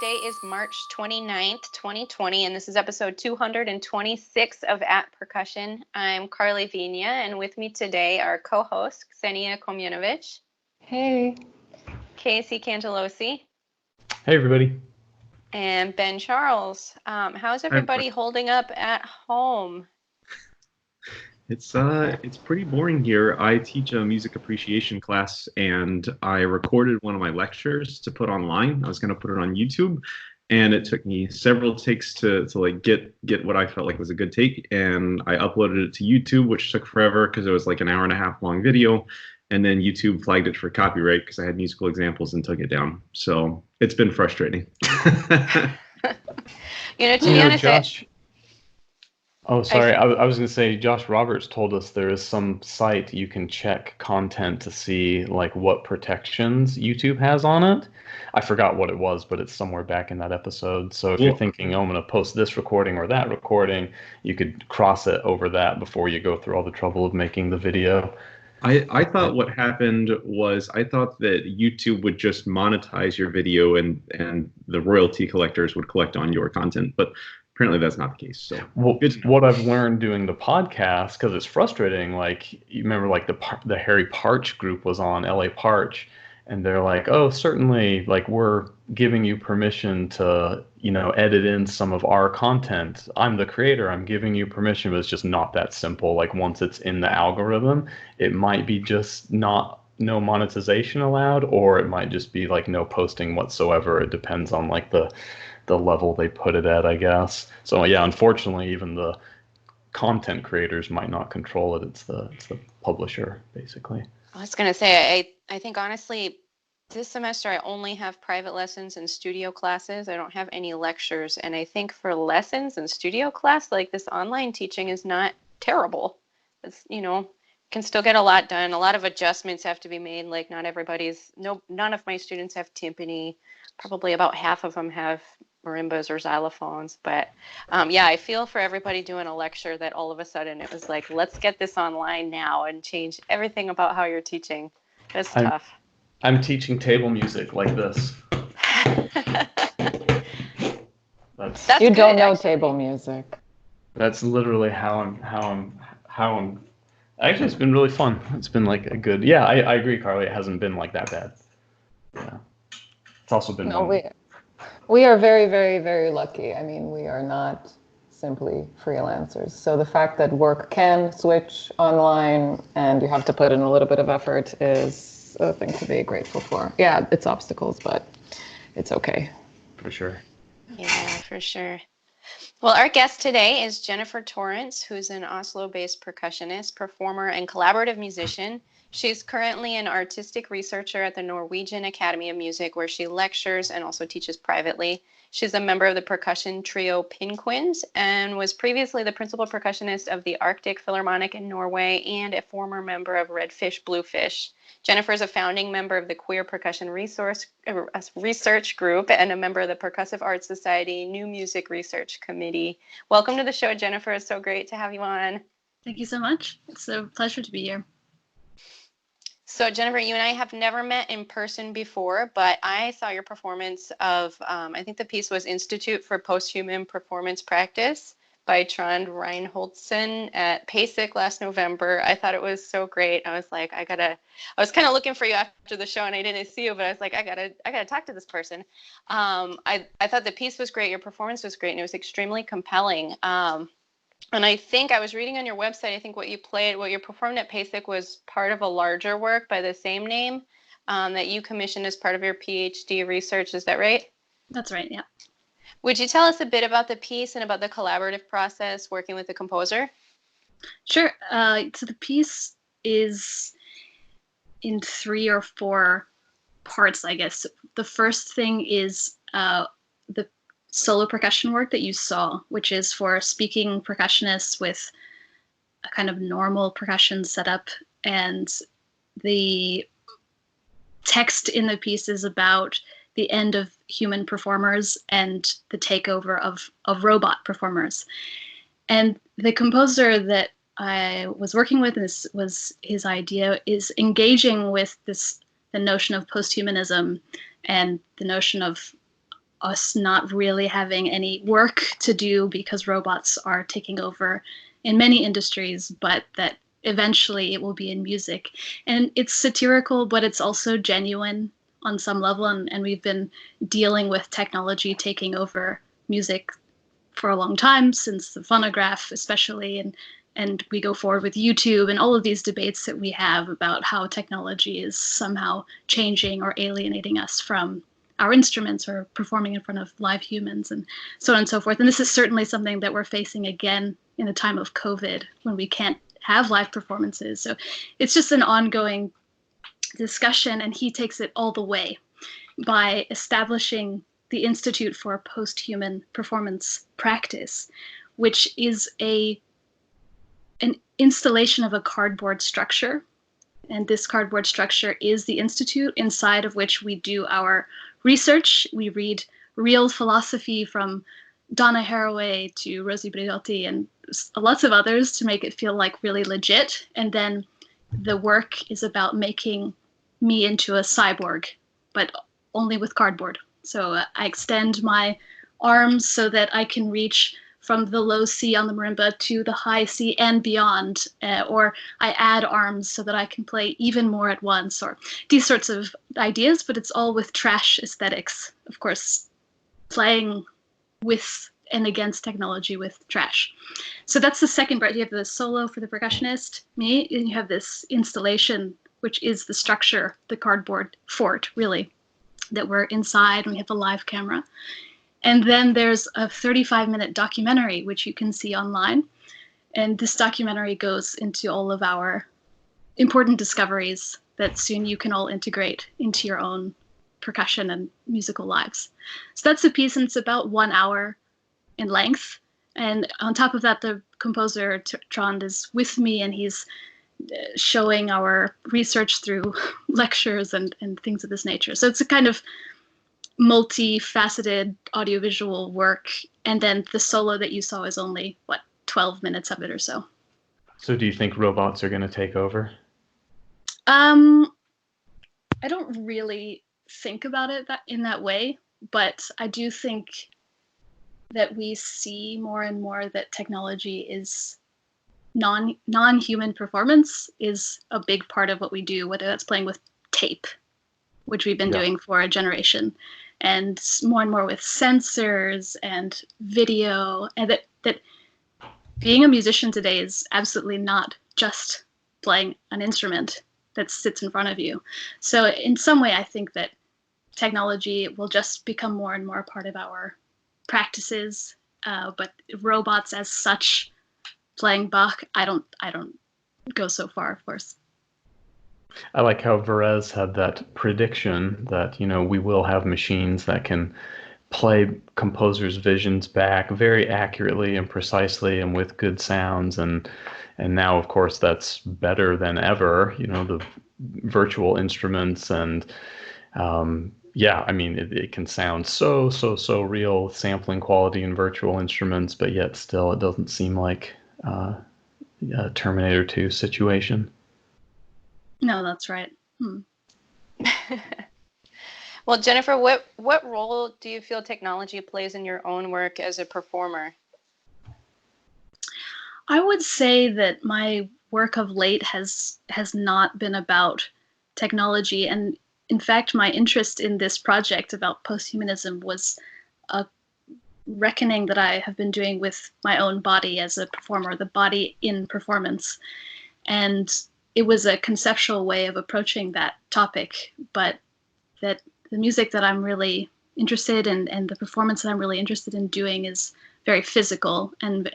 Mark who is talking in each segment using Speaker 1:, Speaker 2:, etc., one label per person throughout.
Speaker 1: Today is March 29th, 2020, and this is episode 226 of At Percussion. I'm Carly Vigna, and with me today are co-host Ksenija Komjunovic.
Speaker 2: Hey.
Speaker 1: Casey Cangelosi.
Speaker 3: Hey, everybody.
Speaker 1: And Ben Charles. How's everybody holding up at home?
Speaker 4: It's pretty boring here. I teach a music appreciation class, and I recorded one of my lectures to put online. I was going to put it on YouTube, and it took me several takes to like get what I felt like was a good take, and I uploaded it to YouTube, which took forever because it was like an hour and a half long video, and then YouTube flagged it for copyright because I had musical examples and took it down. So it's been frustrating.
Speaker 1: To be honest,
Speaker 3: Josh. Oh, sorry. I was going to say, Josh Roberts told us there is some site you can check content to see like what protections YouTube has on it. I forgot what it was, but it's somewhere back in that episode. So if you're thinking, oh, I'm going to post this recording or that recording, you could cross it over that before you go through all the trouble of making the video.
Speaker 4: I thought what happened was I thought that YouTube would just monetize your video and the royalty collectors would collect on your content, but apparently that's not the case. So
Speaker 3: what I've learned doing the podcast, because it's frustrating, like you remember like the Harry Parch group was on LA Parch, and they're like, oh, certainly, like we're giving you permission to, edit in some of our content. I'm the creator, I'm giving you permission, but it's just not that simple. Like once it's in the algorithm, it might be just no monetization allowed, or it might just be like no posting whatsoever. It depends on like the level they put it at, I guess. So yeah, unfortunately, even the content creators might not control it. It's the publisher, basically.
Speaker 1: I was going to say, I think honestly, this semester I only have private lessons and studio classes. I don't have any lectures. And I think for lessons and studio class, like this online teaching is not terrible. It's, can still get a lot done. A lot of adjustments have to be made. Like none of my students have timpani. Probably about half of them have marimbas or xylophones. But I feel for everybody doing a lecture that all of a sudden it was like, let's get this online now and change everything about how you're teaching. It's tough.
Speaker 3: I'm teaching table music like this.
Speaker 1: That's
Speaker 2: you
Speaker 1: good,
Speaker 2: don't know
Speaker 1: actually.
Speaker 2: Table music.
Speaker 3: That's literally how I'm. Actually, it's been really fun. It's been like a good. Yeah, I agree, Carly. It hasn't been like that bad. Yeah, it's also been.
Speaker 2: No, we are very, very, very lucky. I mean, we are not simply freelancers. So the fact that work can switch online and you have to put in a little bit of effort is a thing to be grateful for. Yeah, it's obstacles, but it's okay.
Speaker 3: For sure.
Speaker 1: Yeah, for sure. Well, our guest today is Jennifer Torrence, who's an Oslo-based percussionist, performer, and collaborative musician. She's currently an artistic researcher at the Norwegian Academy of Music, where she lectures and also teaches privately. She's a member of the percussion trio Pinquins and was previously the principal percussionist of the Arctic Philharmonic in Norway and a former member of Redfish Bluefish. Jennifer is a founding member of the Queer Percussion Research Group and a member of the Percussive Arts Society New Music Research Committee. Welcome to the show, Jennifer. It's so great to have you on.
Speaker 5: Thank you so much. It's a pleasure to be here.
Speaker 1: So, Jennifer, you and I have never met in person before, but I saw your performance of, I think the piece was Institute for Posthuman Performance Practice by Trond Reinholdtsen at PASIC last November. I thought it was so great. I was like, I was kind of looking for you after the show and I didn't see you, but I was like, I gotta talk to this person. I thought the piece was great. Your performance was great and it was extremely compelling. And I think I was reading on your website, I think what you performed at PASIC was part of a larger work by the same name that you commissioned as part of your PhD research. Is that right?
Speaker 5: That's right, yeah.
Speaker 1: Would you tell us a bit about the piece and about the collaborative process working with the composer?
Speaker 5: Sure. So the piece is in 3 or 4 parts, I guess. The first thing is the solo percussion work that you saw, which is for speaking percussionists with a kind of normal percussion setup. And the text in the piece is about the end of human performers and the takeover of robot performers. And the composer that I was working with, and this was his idea, is engaging with the notion of posthumanism and the notion of us not really having any work to do because robots are taking over in many industries, but that eventually it will be in music. And it's satirical, but it's also genuine on some level. And we've been dealing with technology taking over music for a long time, since the phonograph especially, and we go forward with YouTube and all of these debates that we have about how technology is somehow changing or alienating us from our instruments or performing in front of live humans and so on and so forth. And this is certainly something that we're facing again in the time of COVID, when we can't have live performances. So it's just an ongoing discussion, and he takes it all the way by establishing the Institute for Posthuman Performance Practice, which is an installation of a cardboard structure. And this cardboard structure is the institute, inside of which we do our research. We read real philosophy from Donna Haraway to Rosie Brizotti and lots of others to make it feel like really legit. And then the work is about making me into a cyborg, but only with cardboard. So I extend my arms so that I can reach from the low C on the marimba to the high C and beyond, or I add arms so that I can play even more at once, or these sorts of ideas, but it's all with trash aesthetics, of course, playing with and against technology with trash. So that's the second part. You have the solo for the percussionist, me, and you have this installation, which is the structure, the cardboard fort, really, that we're inside, and we have a live camera. And then there's a 35-minute documentary, which you can see online. And this documentary goes into all of our important discoveries that soon you can all integrate into your own percussion and musical lives. So that's a piece, and it's about 1 hour in length. And on top of that, the composer, Trond, is with me, and he's showing our research through lectures and things of this nature. So it's a kind of multifaceted audiovisual work, and then the solo that you saw is only 12 minutes of it or so.
Speaker 3: So do you think robots are going to take over?
Speaker 5: I don't really think about it in that way, but I do think that we see more and more that technology is non-human performance is a big part of what we do, whether that's playing with tape, which we've been doing for a generation, and more with sensors and video, and that being a musician today is absolutely not just playing an instrument that sits in front of you. So in some way, I think that technology will just become more and more a part of our practices, but robots as such, playing Bach, I don't go so far, of course.
Speaker 3: I like how Varese had that prediction that, we will have machines that can play composers' visions back very accurately and precisely and with good sounds. And now, of course, that's better than ever, the virtual instruments. And it can sound so real, sampling quality in virtual instruments, but yet still it doesn't seem like a Terminator 2 situation.
Speaker 5: No, that's right.
Speaker 1: Well, Jennifer, what role do you feel technology plays in your own work as a performer?
Speaker 5: I would say that my work of late has not been about technology, and in fact, my interest in this project about posthumanism was a reckoning that I have been doing with my own body as a performer, the body in performance, and it was a conceptual way of approaching that topic, but that the music that I'm really interested in and the performance that I'm really interested in doing is very physical and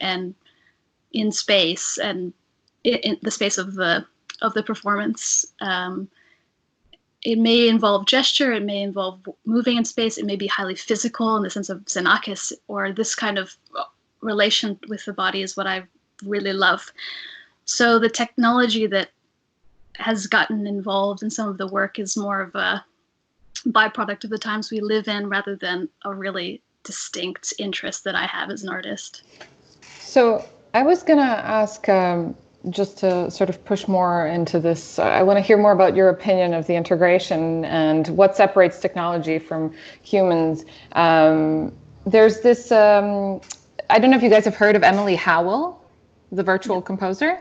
Speaker 5: in space and in the space of the performance. It may involve gesture, it may involve moving in space, it may be highly physical in the sense of Xenakis, or this kind of relation with the body is what I really love. So the technology that has gotten involved in some of the work is more of a byproduct of the times we live in rather than a really distinct interest that I have as an artist.
Speaker 2: So I was going to ask, just to sort of push more into this, I want to hear more about your opinion of the integration and what separates technology from humans. There's this, I don't know if you guys have heard of Emily Howell, the virtual composer.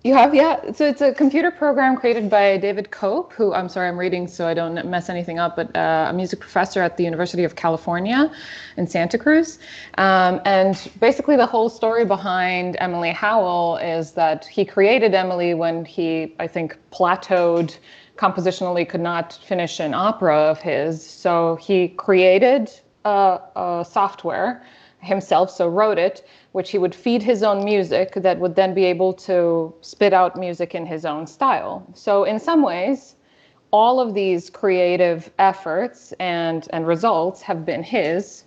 Speaker 2: You have, yeah. So it's a computer program created by David Cope, who, I'm sorry, I'm reading so I don't mess anything up, but a music professor at the University of California in Santa Cruz. And basically the whole story behind Emily Howell is that he created Emily when he, I think, plateaued compositionally, could not finish an opera of his. So he created a software himself, so wrote it, which he would feed his own music that would then be able to spit out music in his own style. So in some ways, all of these creative efforts and results have been his.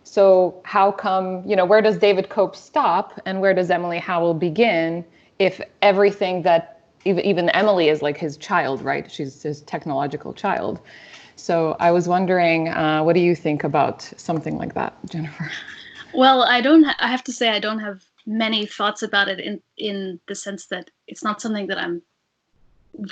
Speaker 2: So how come, where does David Cope stop and where does Emily Howell begin if everything that, even Emily is like his child, right? She's his technological child. So I was wondering, what do you think about something like that, Jennifer?
Speaker 5: Well, I have to say I don't have many thoughts about it in the sense that it's not something that I'm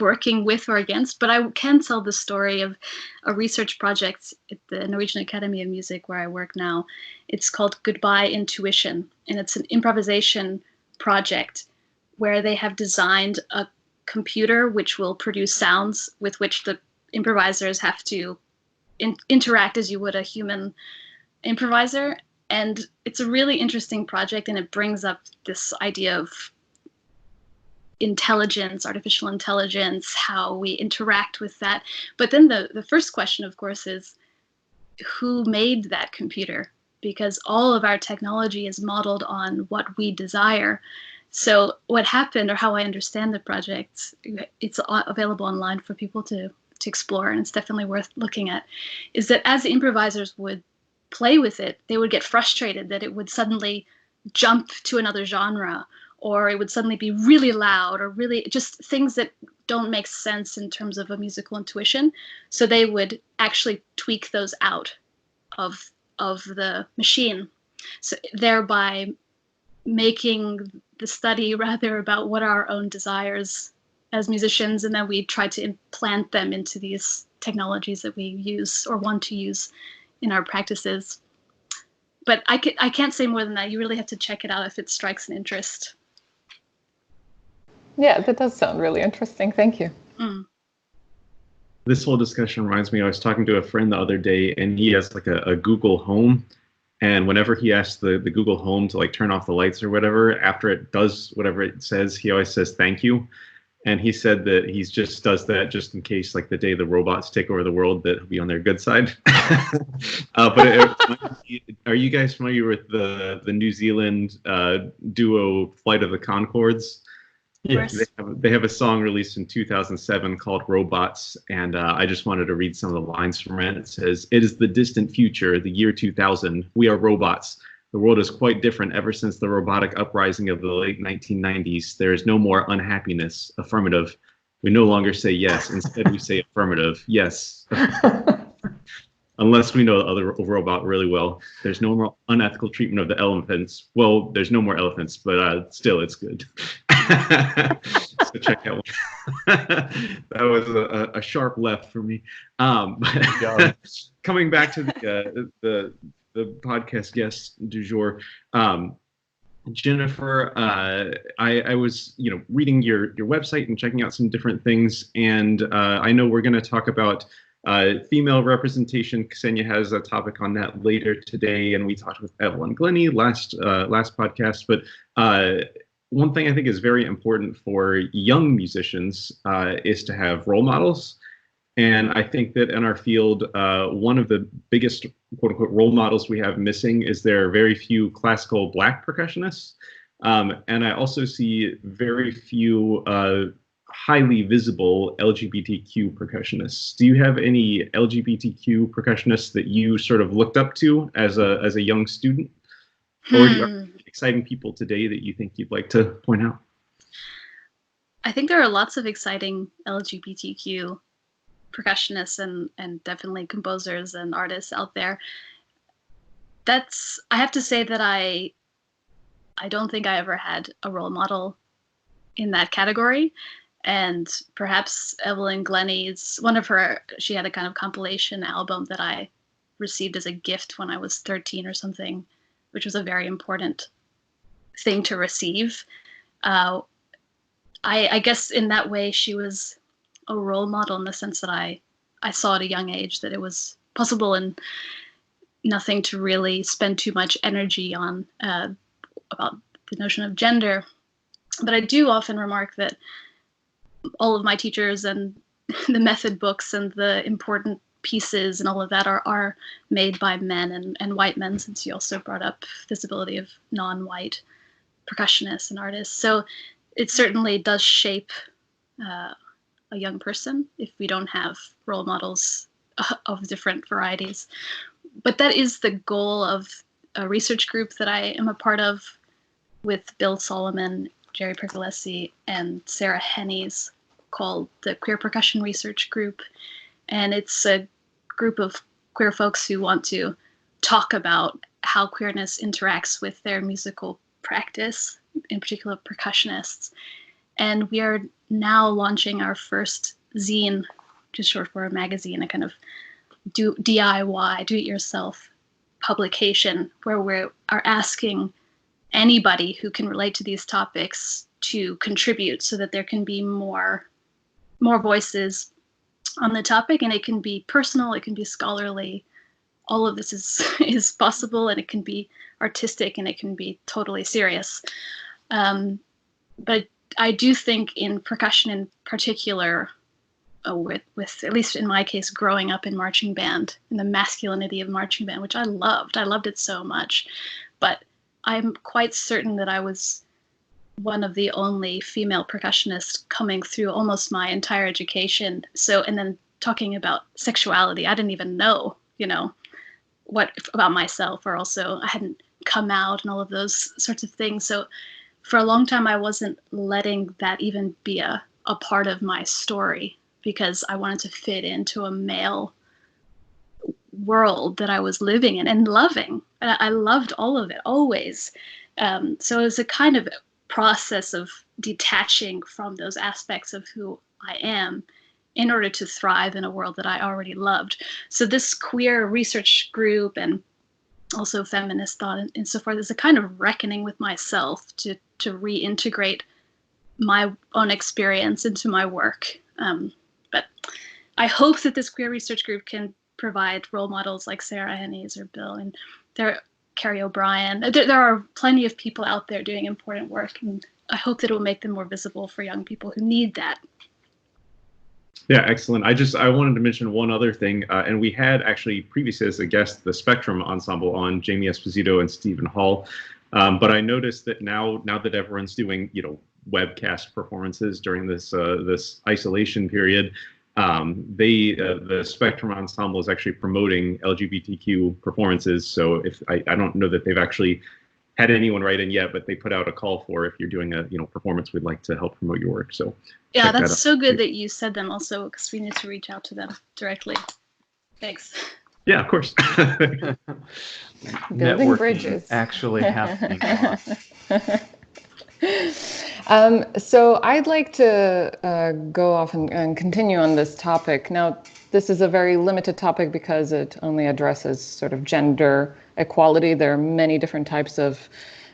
Speaker 5: working with or against, but I can tell the story of a research project at the Norwegian Academy of Music where I work now. It's called Goodbye Intuition, and it's an improvisation project where they have designed a computer which will produce sounds with which the improvisers have to interact as you would a human improviser. And it's a really interesting project, and it brings up this idea of intelligence, artificial intelligence, how we interact with that. But then the first question, of course, is who made that computer? Because all of our technology is modeled on what we desire. So what happened, or how I understand the project, it's available online for people to explore, and it's definitely worth looking at, is that as the improvisers would play with it, they would get frustrated that it would suddenly jump to another genre, or it would suddenly be really loud, or really just things that don't make sense in terms of a musical intuition. So they would actually tweak those out of the machine, so thereby making the study rather about what are our own desires as musicians, and then we try to implant them into these technologies that we use or want to use in our practices. But I can't say more than that. You really have to check it out if it strikes an interest.
Speaker 2: Yeah, that does sound really interesting. Thank you.
Speaker 4: This whole discussion reminds me, I was talking to a friend the other day, and he has like a Google Home. And whenever he asks the Google Home to like turn off the lights or whatever, after it does whatever it says, he always says thank you. And he said that he just does that just in case, like the day the robots take over the world, that he'll be on their good side. Are you guys familiar with the New Zealand duo Flight of the Conchords?
Speaker 3: Yes.
Speaker 4: They have a song released in 2007 called Robots, and I just wanted to read some of the lines from it. It says, "It is the distant future, the year 2000. We are robots. The world is quite different ever since the robotic uprising of the late 1990s. There is no more unhappiness. Affirmative. We no longer say yes. Instead, we say affirmative. Yes. Unless we know the other robot really well. There's no more unethical treatment of the elephants. Well, there's no more elephants, but still, it's good." So check that one. That was a sharp left for me. But coming back to the podcast guest du jour, Jennifer, I was reading your website and checking out some different things, and I know we're going to talk about female representation. Ksenija has a topic on that later today, and we talked with Evelyn Glennie last podcast. But one thing I think is very important for young musicians is to have role models. And I think that in our field, one of the biggest quote unquote role models we have missing is there are very few classical Black percussionists. And I also see very few highly visible LGBTQ percussionists. Do you have any LGBTQ percussionists that you sort of looked up to as a young student? Or are there exciting people today that you think you'd like to point out?
Speaker 5: I think there are lots of exciting LGBTQ percussionists and definitely composers and artists out there. I have to say that I I don't think I ever had a role model in that category. And perhaps Evelyn Glennie's, she had a kind of compilation album that I received as a gift when I was 13 or something, which was a very important thing to receive. I guess in that way she was a role model in the sense that I saw at a young age that it was possible and nothing to really spend too much energy on about the notion of gender. But I do often remark that all of my teachers and the method books and the important pieces and all of that are made by men and white men, since you also brought up visibility of non-white percussionists and artists. So it certainly does shape a young person if we don't have role models of different varieties. But that is the goal of a research group that I am a part of with Bill Solomon, Jerry Percussion, and Sarah Hennies, called the Queer Percussion Research Group. And it's a group of queer folks who want to talk about how queerness interacts with their musical practice, in particular percussionists. And we are now launching our first zine, which is short for a magazine, a kind of DIY, do-it-yourself publication, where we are asking anybody who can relate to these topics to contribute so that there can be more voices on the topic, and it can be personal, it can be scholarly. All of this is possible, and it can be artistic, and it can be totally serious. But I do think in percussion in particular, with at least in my case, growing up in marching band, and the masculinity of marching band, which I loved it so much. But I'm quite certain that I was one of the only female percussionists coming through almost my entire education. So, and then talking about sexuality, I didn't even know, what about myself, or also I hadn't come out and all of those sorts of things. So for a long time, I wasn't letting that even be a part of my story, because I wanted to fit into a male world that I was living in and loving. I loved all of it, always. So it was a kind of process of detaching from those aspects of who I am in order to thrive in a world that I already loved. So this queer research group, and also feminist thought and so forth, is a kind of reckoning with myself to reintegrate my own experience into my work. But I hope that this queer research group can provide role models like Sarah Hennies or Bill, and Carrie O'Brien. There are plenty of people out there doing important work, and I hope that it will make them more visible for young people who need that.
Speaker 4: Yeah, excellent. I wanted to mention one other thing, and we had actually previously as a guest the Spectrum Ensemble on, Jamie Esposito and Stephen Hall. But I noticed that now that everyone's doing webcast performances during this isolation period, the Spectrum Ensemble is actually promoting LGBTQ performances. So if I don't know that they've actually had anyone write in yet, but they put out a call for, if you're doing a performance, we'd like to help promote your work. So
Speaker 5: yeah, that's so good that you said them also, because we need to reach out to them directly. Thanks.
Speaker 4: Yeah, of course.
Speaker 2: Building bridges
Speaker 3: actually happening.
Speaker 2: So I'd like to go off and continue on this topic. Now, this is a very limited topic because it only addresses sort of gender equality. There are many different types of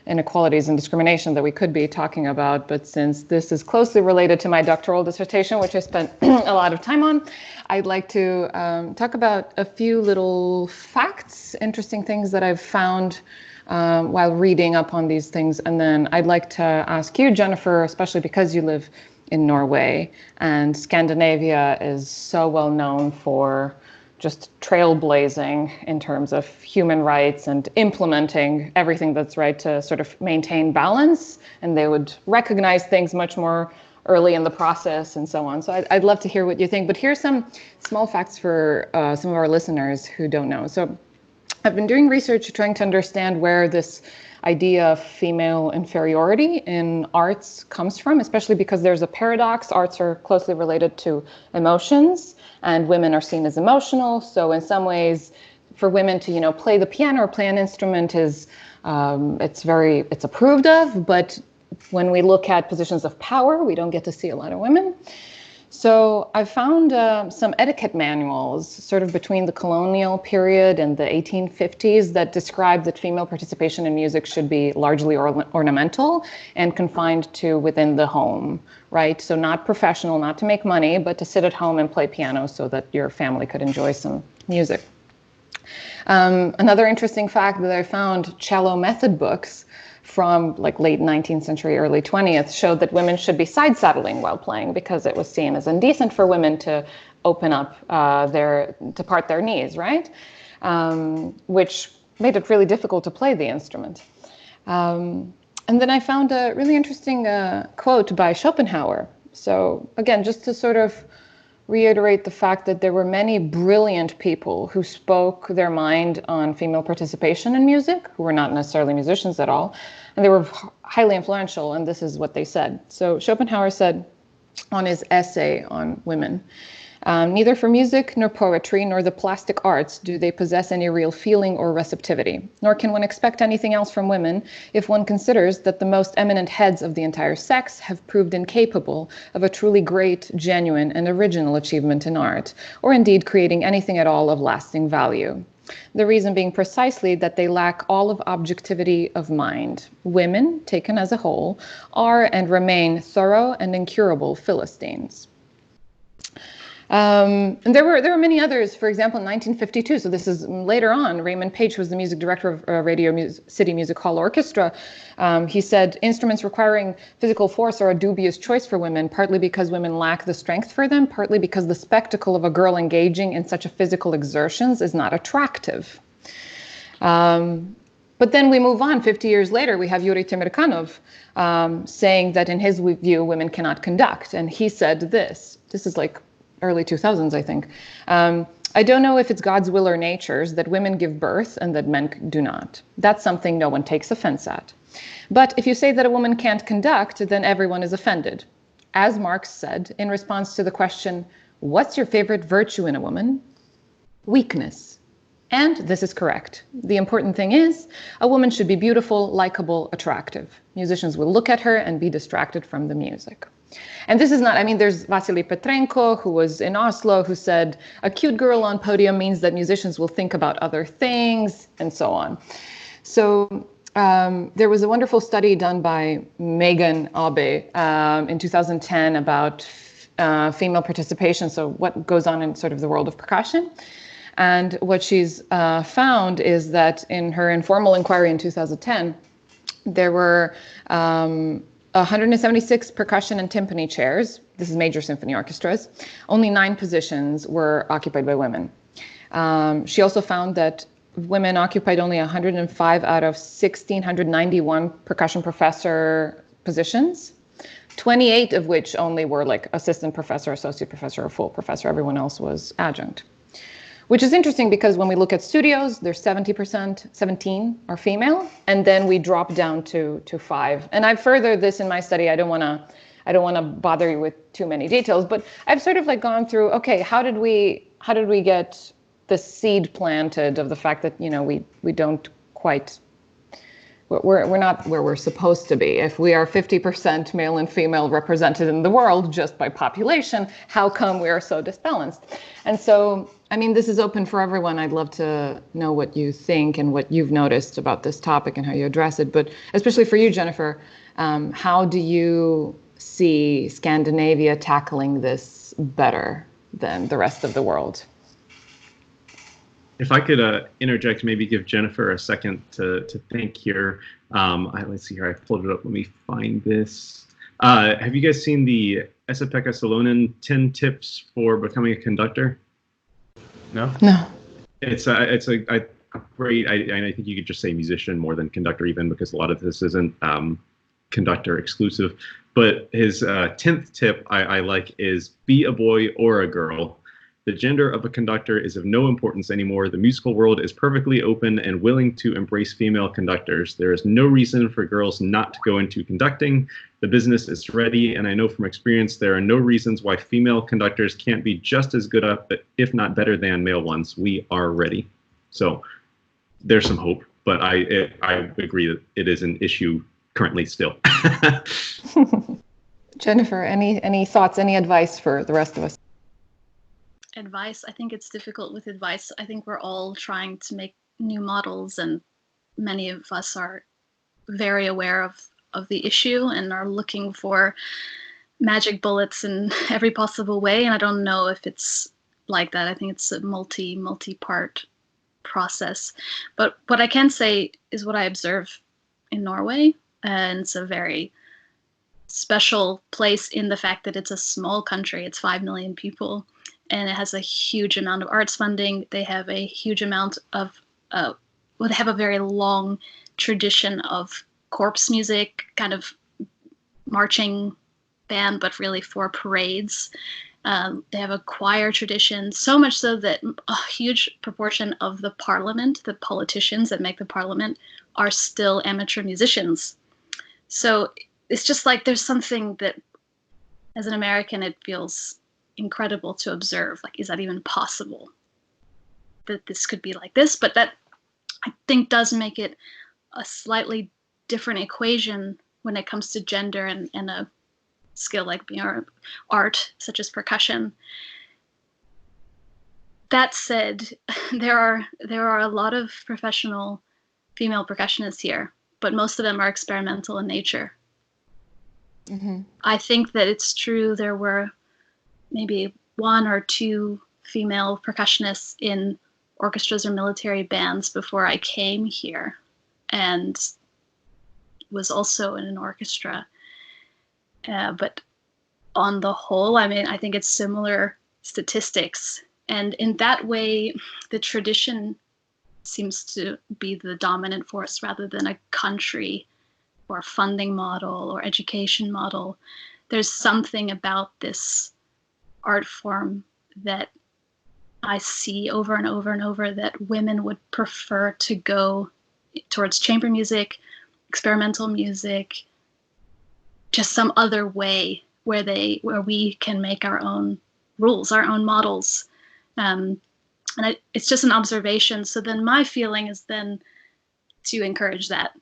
Speaker 2: inequalities and discrimination that we could be talking about, but since this is closely related to my doctoral dissertation, which I spent a lot of time on, I'd like to talk about a few little facts, interesting things that I've found while reading up on these things. And then I'd like to ask you, Jennifer, especially because you live in Norway, and Scandinavia is so well known for just trailblazing in terms of human rights and implementing everything that's right to sort of maintain balance. And they would recognize things much more early in the process and so on. So I'd love to hear what you think. But here's some small facts for some of our listeners who don't know. So I've been doing research trying to understand where this idea of female inferiority in arts comes from, especially because there's a paradox. Arts are closely related to emotions, and women are seen as emotional. So in some ways, for women to, play the piano or play an instrument is It's approved of, but when we look at positions of power, we don't get to see a lot of women. So I found some etiquette manuals sort of between the colonial period and the 1850s that describe that female participation in music should be largely ornamental and confined to within the home, right? So not professional, not to make money, but to sit at home and play piano so that your family could enjoy some music. Another interesting fact that I found, cello method books from like late 19th century, early 20th, showed that women should be side saddling while playing because it was seen as indecent for women to open up to part their knees, right? Which made it really difficult to play the instrument. And then I found a really interesting quote by Schopenhauer. So again, just to sort of reiterate the fact that there were many brilliant people who spoke their mind on female participation in music, who were not necessarily musicians at all, and they were highly influential, and this is what they said. So Schopenhauer said on his essay on women, neither for music nor poetry nor the plastic arts do they possess any real feeling or receptivity, nor can one expect anything else from women if one considers that the most eminent heads of the entire sex have proved incapable of a truly great, genuine, and original achievement in art, or indeed creating anything at all of lasting value. The reason being precisely that they lack all of objectivity of mind. Women, taken as a whole, are and remain thorough and incurable Philistines. And there were many others. For example, in 1952, so this is later on, Raymond Page, who was the music director of City Music Hall Orchestra, he said, instruments requiring physical force are a dubious choice for women, partly because women lack the strength for them, partly because the spectacle of a girl engaging in such a physical exertions is not attractive. But then we move on. 50 years later, we have Yuri Temirkanov saying that in his view, women cannot conduct. And he said this is like early 2000s, I think. I don't know if it's God's will or nature's that women give birth and that men do not. That's something no one takes offense at. But if you say that a woman can't conduct, then everyone is offended. As Marx said in response to the question, what's your favorite virtue in a woman? Weakness. And this is correct. The important thing is, a woman should be beautiful, likable, attractive. Musicians will look at her and be distracted from the music. And this is not, I mean, there's Vasily Petrenko, who was in Oslo, who said, a cute girl on podium means that musicians will think about other things, and so on. So there was a wonderful study done by Megan Abe in 2010 about female participation, so what goes on in sort of the world of percussion. And what she's found is that in her informal inquiry in 2010, there were 176 percussion and timpani chairs. This is major symphony orchestras. Only 9 positions were occupied by women. She also found that women occupied only 105 out of 1,691 percussion professor positions, 28 of which only were like assistant professor, associate professor, or full professor. Everyone else was adjunct. Which is interesting because when we look at studios, there's 70%, 17 are female, and then we drop down to 5. And I've furthered this in my study. I don't want to bother you with too many details, but I've sort of like gone through, okay, how did we get the seed planted of the fact that, you know, we don't quite, we're not where we're supposed to be. If we are 50% male and female represented in the world just by population, how come we are so disbalanced? And so, I mean, this is open for everyone. I'd love to know what you think and what you've noticed about this topic and how you address it. But especially for you, Jennifer, how do you see Scandinavia tackling this better than the rest of the world?
Speaker 4: If I could interject, maybe give Jennifer a second to think here. Let's see here. I pulled it up. Let me find this. Have you guys seen the Esa-Pekka Salonen 10 tips for becoming a conductor?
Speaker 3: No.
Speaker 4: It's a great. I think you could just say musician more than conductor, even because a lot of this isn't conductor exclusive. But his 10th tip I like is be a boy or a girl. The gender of a conductor is of no importance anymore. The musical world is perfectly open and willing to embrace female conductors. There is no reason for girls not to go into conducting. The business is ready, and I know from experience there are no reasons why female conductors can't be just as good at, if not better than, male ones. We are ready. So there's some hope but I agree that it is an issue currently still.
Speaker 2: Jennifer, any thoughts, any advice for the rest of us?
Speaker 5: Advice, I think it's difficult with advice. I think we're all trying to make new models, and many of us are very aware of the issue and are looking for magic bullets in every possible way. And I don't know if it's like that. I think it's a multi-part process. But what I can say is what I observe in Norway, and it's a very special place in the fact that it's a small country. It's 5 million people, and it has a huge amount of arts funding. They have a huge amount of, they have a very long tradition of corpse music, kind of marching band, but really for parades. They have a choir tradition, so much so that a huge proportion of the parliament, the politicians that make the parliament, are still amateur musicians. So it's just like there's something that, as an American, it feels incredible to observe. Like, is that even possible that this could be like this? But that, I think, does make it a slightly different equation when it comes to gender and a skill like art, such as percussion. That said, there are a lot of professional female percussionists here, but most of them are experimental in nature. Mm-hmm. I think that it's true there were maybe 1 or 2 female percussionists in orchestras or military bands before I came here, and was also in an orchestra. But on the whole, I mean, I think it's similar statistics. And in that way, the tradition seems to be the dominant force rather than a country or funding model or education model. There's something about this art form that I see over and over and over, that women would prefer to go towards chamber music, experimental music, just some other way where we can make our own rules, our own models. It's just an observation. So then my feeling is then to encourage that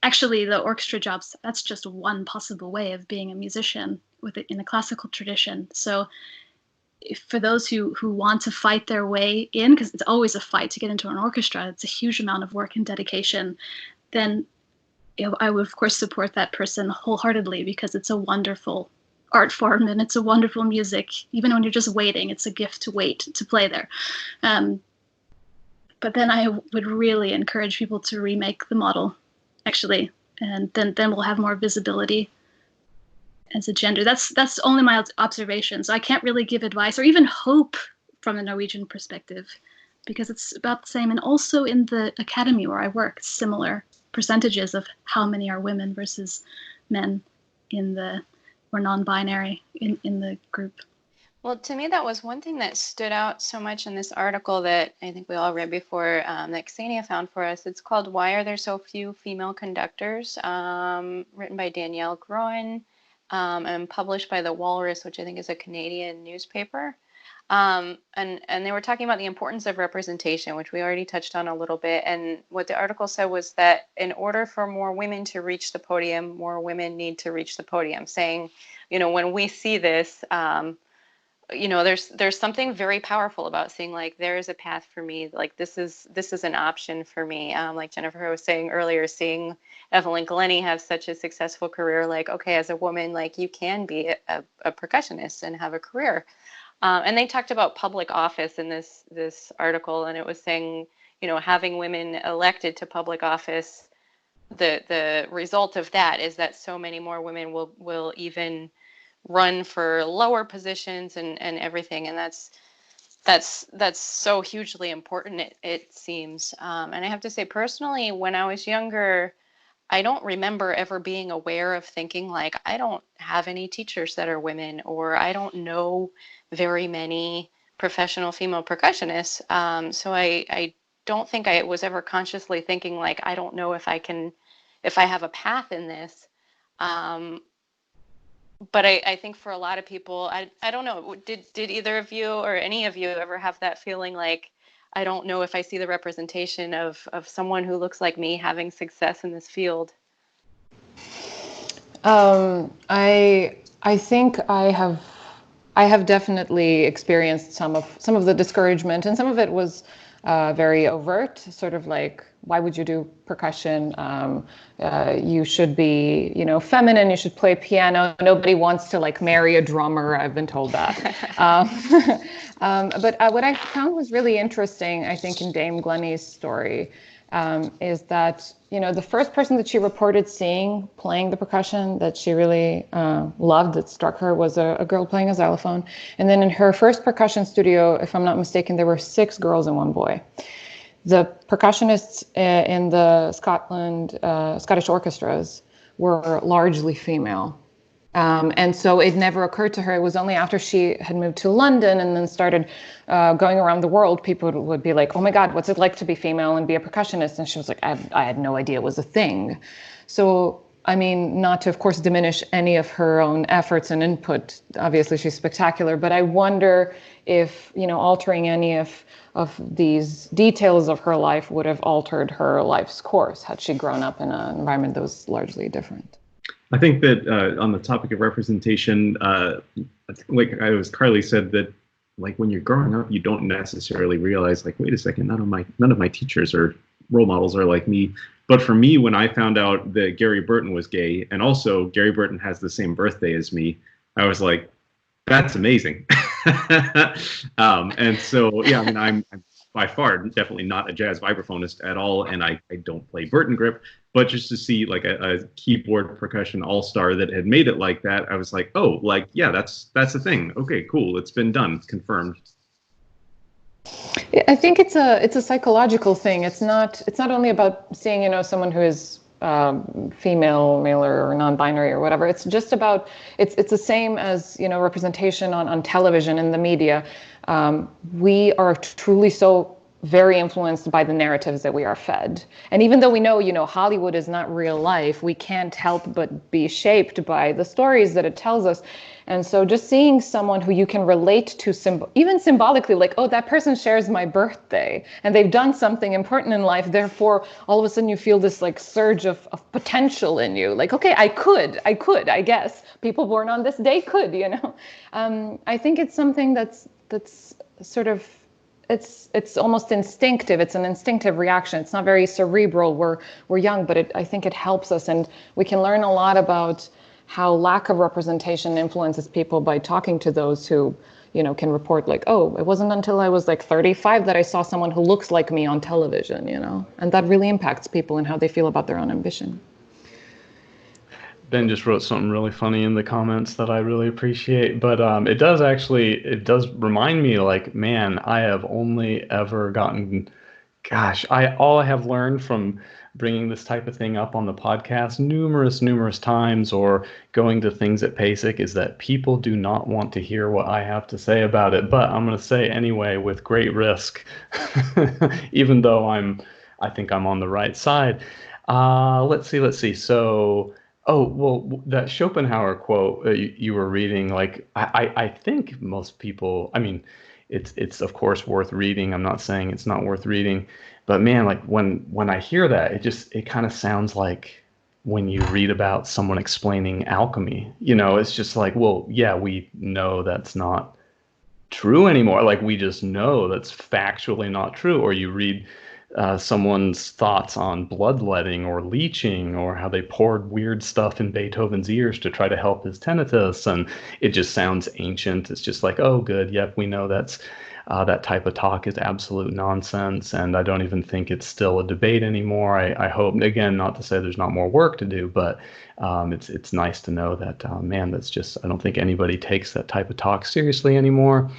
Speaker 5: actually the orchestra jobs, that's just one possible way of being a musician in a classical tradition. So for those who want to fight their way in, because it's always a fight to get into an orchestra, it's a huge amount of work and dedication, then I would of course support that person wholeheartedly, because it's a wonderful art form and it's a wonderful music. Even when you're just waiting, it's a gift to wait to play there. But then I would really encourage people to remake the model, actually, and then we'll have more visibility as a gender. That's only my observation. So I can't really give advice or even hope from the Norwegian perspective, because it's about the same. And also in the academy where I work, similar percentages of how many are women versus men or non-binary in the group.
Speaker 1: Well, to me, that was one thing that stood out so much in this article that I think we all read before, that Ksenija found for us. It's called "Why Are There So Few Female Conductors?" Written by Danielle Groen, and published by The Walrus, which I think is a Canadian newspaper. And they were talking about the importance of representation, which we already touched on a little bit. And what the article said was that in order for more women to reach the podium, more women need to reach the podium, saying, when we see this, there's something very powerful about seeing, like, there is a path for me, like this is an option for me. Like Jennifer was saying earlier, seeing Evelyn Glennie have such a successful career, like, okay, as a woman, like, you can be a percussionist and have a career. And they talked about public office in this article, and it was saying, having women elected to public office, the result of that is that so many more women will even run for lower positions and everything, and that's so hugely important, it seems. And I have to say, personally, when I was younger, I don't remember ever being aware of thinking, like, I don't have any teachers that are women, or I don't know very many professional female percussionists. So I don't think I was ever consciously thinking, like, I don't know if I have a path in this. But I think for a lot of people, I don't know, did either of you or any of you ever have that feeling like, I don't know if I see the representation of someone who looks like me having success in this field.
Speaker 2: I think I have definitely experienced some of the discouragement, and some of it was very overt, sort of like, why would you do percussion? You should be, feminine. You should play piano. Nobody wants to like marry a drummer. I've been told that. But what I found was really interesting, I think, in Dame Glennie's story, is that, the first person that she reported seeing playing the percussion that she really loved, that struck her, was a girl playing a xylophone. And then in her first percussion studio, if I'm not mistaken, there were 6 girls and 1 boy. The percussionists in the Scottish orchestras were largely female. And so it never occurred to her. It was only after she had moved to London and then started going around the world, people would be like, oh my God, what's it like to be female and be a percussionist? And she was like, I had no idea it was a thing. So, I mean, not to, of course, diminish any of her own efforts and input. Obviously, she's spectacular. But I wonder if, altering any of these details of her life would have altered her life's course had she grown up in an environment that was largely different.
Speaker 4: I think that on the topic of representation, like Carly said, that like when you're growing up, you don't necessarily realize, like, wait a second, none of my teachers or role models are like me. But for me, when I found out that Gary Burton was gay, and also Gary Burton has the same birthday as me, I was like, that's amazing. And so, yeah, I mean, I'm by far definitely not a jazz vibraphonist at all, and I don't play Burton grip. But just to see like a keyboard percussion all-star that had made it like that, I was like, oh, like, yeah, that's the thing. Okay, cool. It's been done. It's confirmed.
Speaker 2: I think it's a psychological thing. It's not only about seeing, someone who is female, male, or non-binary or whatever. It's just about, it's the same as, representation on television and the media. We are truly so very influenced by the narratives that we are fed. And even though we know, Hollywood is not real life, we can't help but be shaped by the stories that it tells us. And so just seeing someone who you can relate to, even symbolically, like, oh, that person shares my birthday and they've done something important in life. Therefore, all of a sudden you feel this like surge of potential in you. Like, okay, I guess people born on this day could, I think it's something that's sort of, it's almost instinctive. It's an instinctive reaction. It's not very cerebral. We're young, but I think it helps us, and we can learn a lot about how lack of representation influences people by talking to those who, can report like, oh, it wasn't until I was like 35 that I saw someone who looks like me on television, and that really impacts people and how they feel about their own ambition.
Speaker 3: Ben just wrote something really funny in the comments that I really appreciate, but it does remind me, like, man, I have only ever gotten, all I have learned from bringing this type of thing up on the podcast numerous times, or going to things at PASIC, is that people do not want to hear what I have to say about it, but I'm going to say anyway with great risk, even though I think I'm on the right side. Let's see. So, oh, well, that Schopenhauer quote you were reading, like, I think most people, I mean, it's of course worth reading. I'm not saying it's not worth reading, but man, like when I hear that, it kind of sounds like when you read about someone explaining alchemy. It's just like, well, yeah, we know that's not true anymore. Like, we just know that's factually not true. Or you read someone's thoughts on bloodletting or leeching, or how they poured weird stuff in Beethoven's ears to try to help his tinnitus, and it just sounds ancient. It's just like, oh, good, yep, we know that's that type of talk is absolute nonsense, and I don't even think it's still a debate anymore. I hope, again, not to say there's not more work to do, but it's nice to know that, man, that's just, I don't think anybody takes that type of talk seriously anymore.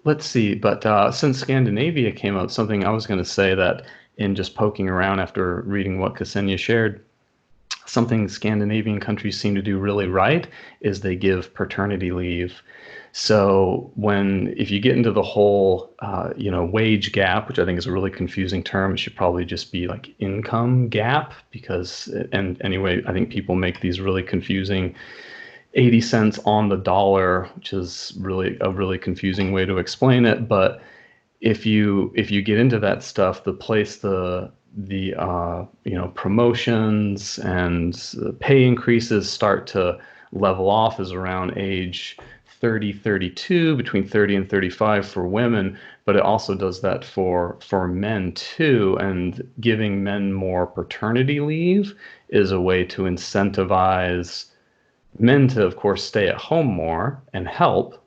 Speaker 3: Let's see, but since Scandinavia came out, something I was going to say, that in just poking around after reading what Ksenija shared, something Scandinavian countries seem to do really right is they give paternity leave. So if you get into the whole, wage gap, which I think is a really confusing term, it should probably just be like income gap, and anyway, I think people make these really confusing 80 cents on the dollar, which is really a really confusing way to explain it. But if you get into that stuff, the place the promotions and pay increases start to level off is around age 30, 32, between 30 and 35 for women, but it also does that for men too. And giving men more paternity leave is a way to incentivize men to, of course, stay at home more and help,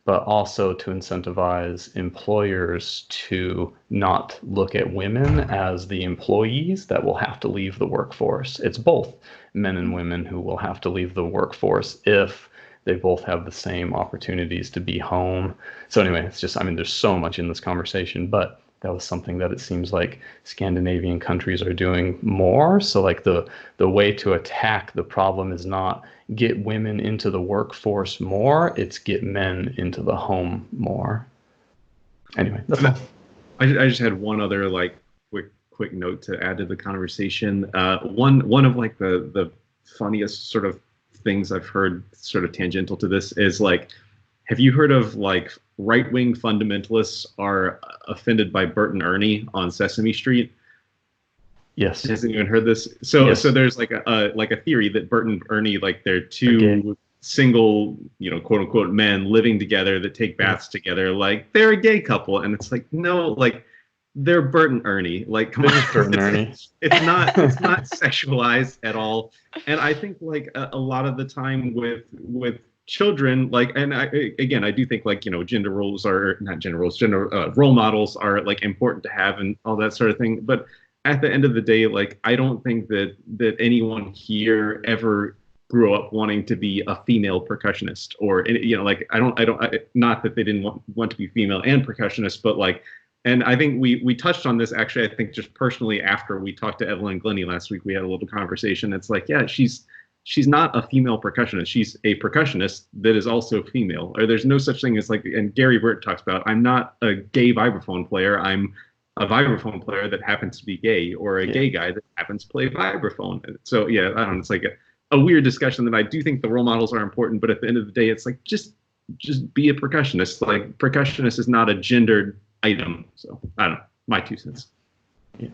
Speaker 3: but also to incentivize employers to not look at women as the employees that will have to leave the workforce. It's both men and women who will have to leave the workforce if they both have the same opportunities to be home. So anyway, it's just, I mean, there's so much in this conversation, but that was something that it seems like Scandinavian countries are doing more. So like the way to attack the problem is not get women into the workforce more, it's get men into the home more. Anyway, that's all.
Speaker 4: I just had one other like quick note to add to the conversation. One of like the funniest sort of things I've heard sort of tangential to this is like, have you heard of like right-wing fundamentalists are offended by Bert and Ernie on Sesame Street?
Speaker 3: Yes.
Speaker 4: Has anyone heard this? So
Speaker 3: Yes.
Speaker 4: so there's like a theory that Bert and Ernie, like they're two single, quote unquote men living together that take baths together, like they're a gay couple. And it's like, no, like they're Bert and Ernie. Like, come on.
Speaker 3: Bert and Ernie.
Speaker 4: It's not sexualized at all. And I think like a lot of the time with children, like, and I do think like, gender roles are not gender roles, role models are like important to have and all that sort of thing. But at the end of the day, like, I don't think that anyone here ever grew up wanting to be a female percussionist, or like I don't not that they didn't want to be female and percussionist, but like, and I think we touched on this actually, I think just personally after we talked to Evelyn Glennie last week, we had a little conversation. It's like, yeah, she's not a female percussionist. She's a percussionist that is also female. Or there's no such thing as like, and Gary Burt talks about, I'm not a gay vibraphone player. I'm a vibraphone player that happens to be gay, or a gay guy that happens to play vibraphone. So yeah, I don't know. It's like a weird discussion that I do think the role models are important, but at the end of the day, it's like, just be a percussionist. Like, percussionist is not a gendered item. So I don't know, my 2 cents.
Speaker 2: Yeah.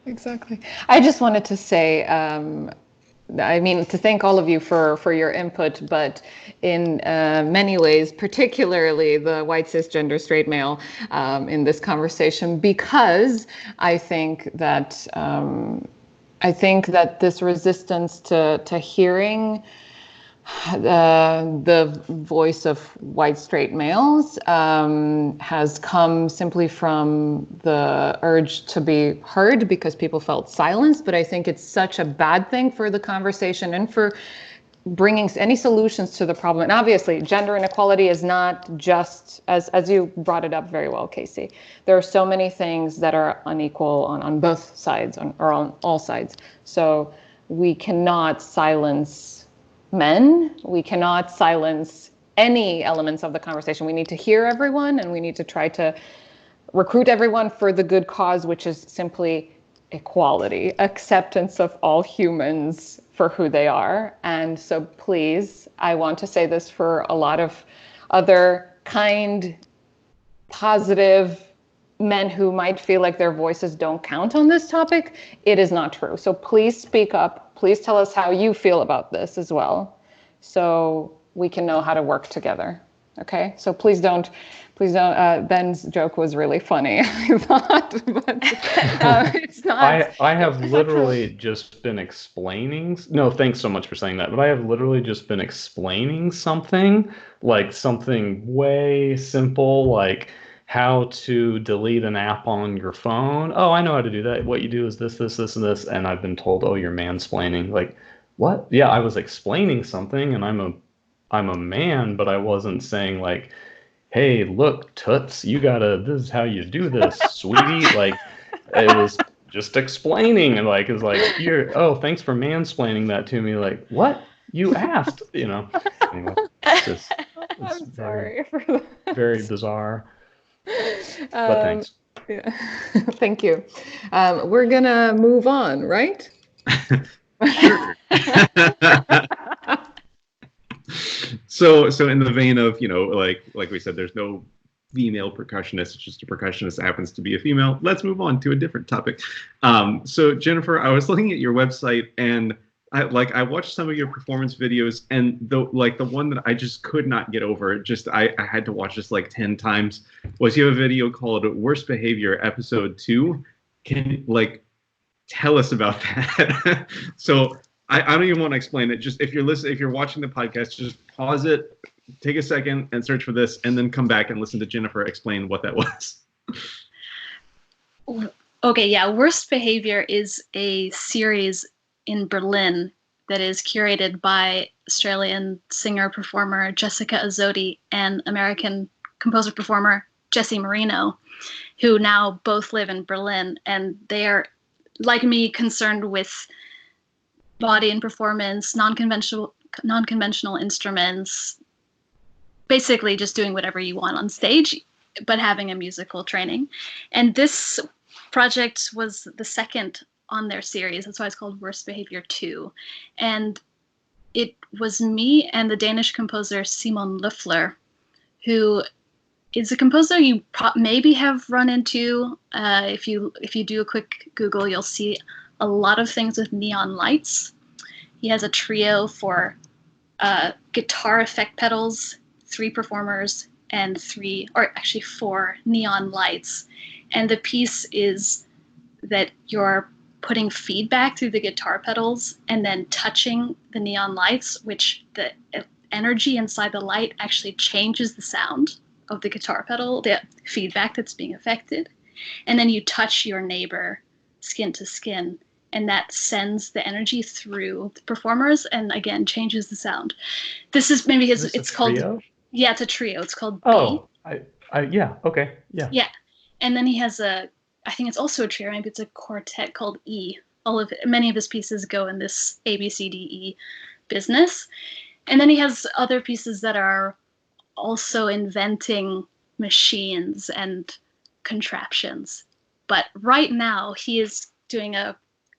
Speaker 2: Exactly. I just wanted to say, I mean, to thank all of you for your input, but in many ways, particularly the white cisgender straight male in this conversation, because I think that this resistance to hearing the voice of white straight males has come simply from the urge to be heard because people felt silenced. But I think it's such a bad thing for the conversation and for bringing any solutions to the problem. And obviously, gender inequality is not just, as you brought it up very well, Casey. There are so many things that are unequal on both sides, or on all sides. So we cannot silence men. We cannot silence any elements of the conversation. We need to hear everyone, and we need to try to recruit everyone for the good cause, which is simply equality, acceptance of all humans for who they are. And so please, I want to say this for a lot of other kind, positive men who might feel like their voices don't count on this topic. It is not true. So please speak up. Please tell us how you feel about this as well, so we can know how to work together. Okay? So please don't, Ben's joke was really funny, I thought, but it's not.
Speaker 3: I have literally just been explaining, no, thanks so much for saying that, but I have literally just been explaining something, like something way simple, like how to delete an app on your phone. Oh, I know how to do that. What you do is this, this, this, and this. And I've been told, oh, you're mansplaining. Like, what? Yeah, I was explaining something, and I'm a man, but I wasn't saying like, hey, look, toots, this is how you do this, sweetie. Like, it was just explaining, and like, it's like, here, oh, thanks for mansplaining that to me. Like, what? You asked, Anyway, it's
Speaker 2: I'm sorry for that.
Speaker 3: Very bizarre. But thanks.
Speaker 2: Yeah. Thank you. We're gonna move on, right?
Speaker 4: Sure. So in the vein of, like we said, there's no female percussionist. It's just a percussionist that happens to be a female. Let's move on to a different topic. So Jennifer, I was looking at your website, and I watched some of your performance videos, and the one that I just could not get over, I had to watch this like 10 times, was you have a video called Worst Behavior Episode 2. Can tell us about that? So I don't even want to explain it. Just if you're watching the podcast, just pause it, take a second and search for this, and then come back and listen to Jennifer explain what that was.
Speaker 5: Okay, yeah. Worst Behavior is a series in Berlin that is curated by Australian singer-performer Jessica Azzotti and American composer-performer Jesse Marino, who now both live in Berlin, and they are, like me, concerned with body and performance, non-conventional instruments, basically just doing whatever you want on stage, but having a musical training. And this project was the second on their series. That's why it's called Worst Behavior 2. And it was me and the Danish composer Simon Løffler, who is a composer you maybe have run into. If you do a quick Google, you'll see a lot of things with neon lights. He has a trio for guitar effect pedals, 3 performers, and 4 neon lights. And the piece is that you're putting feedback through the guitar pedals and then touching the neon lights, which the energy inside the light actually changes the sound of the guitar pedal, the feedback that's being affected. And then you touch your neighbor skin to skin, and that sends the energy through the performers and again changes the sound. This is maybe it's called
Speaker 3: trio?
Speaker 5: Yeah, it's a trio. It's called
Speaker 3: Oh,
Speaker 5: B.
Speaker 3: Yeah, okay, yeah.
Speaker 5: Yeah. And then he has I think it's also a trio, maybe it's a quartet called E. Many of his pieces go in this ABCDE business. And then he has other pieces that are also inventing machines and contraptions. But right now he is doing a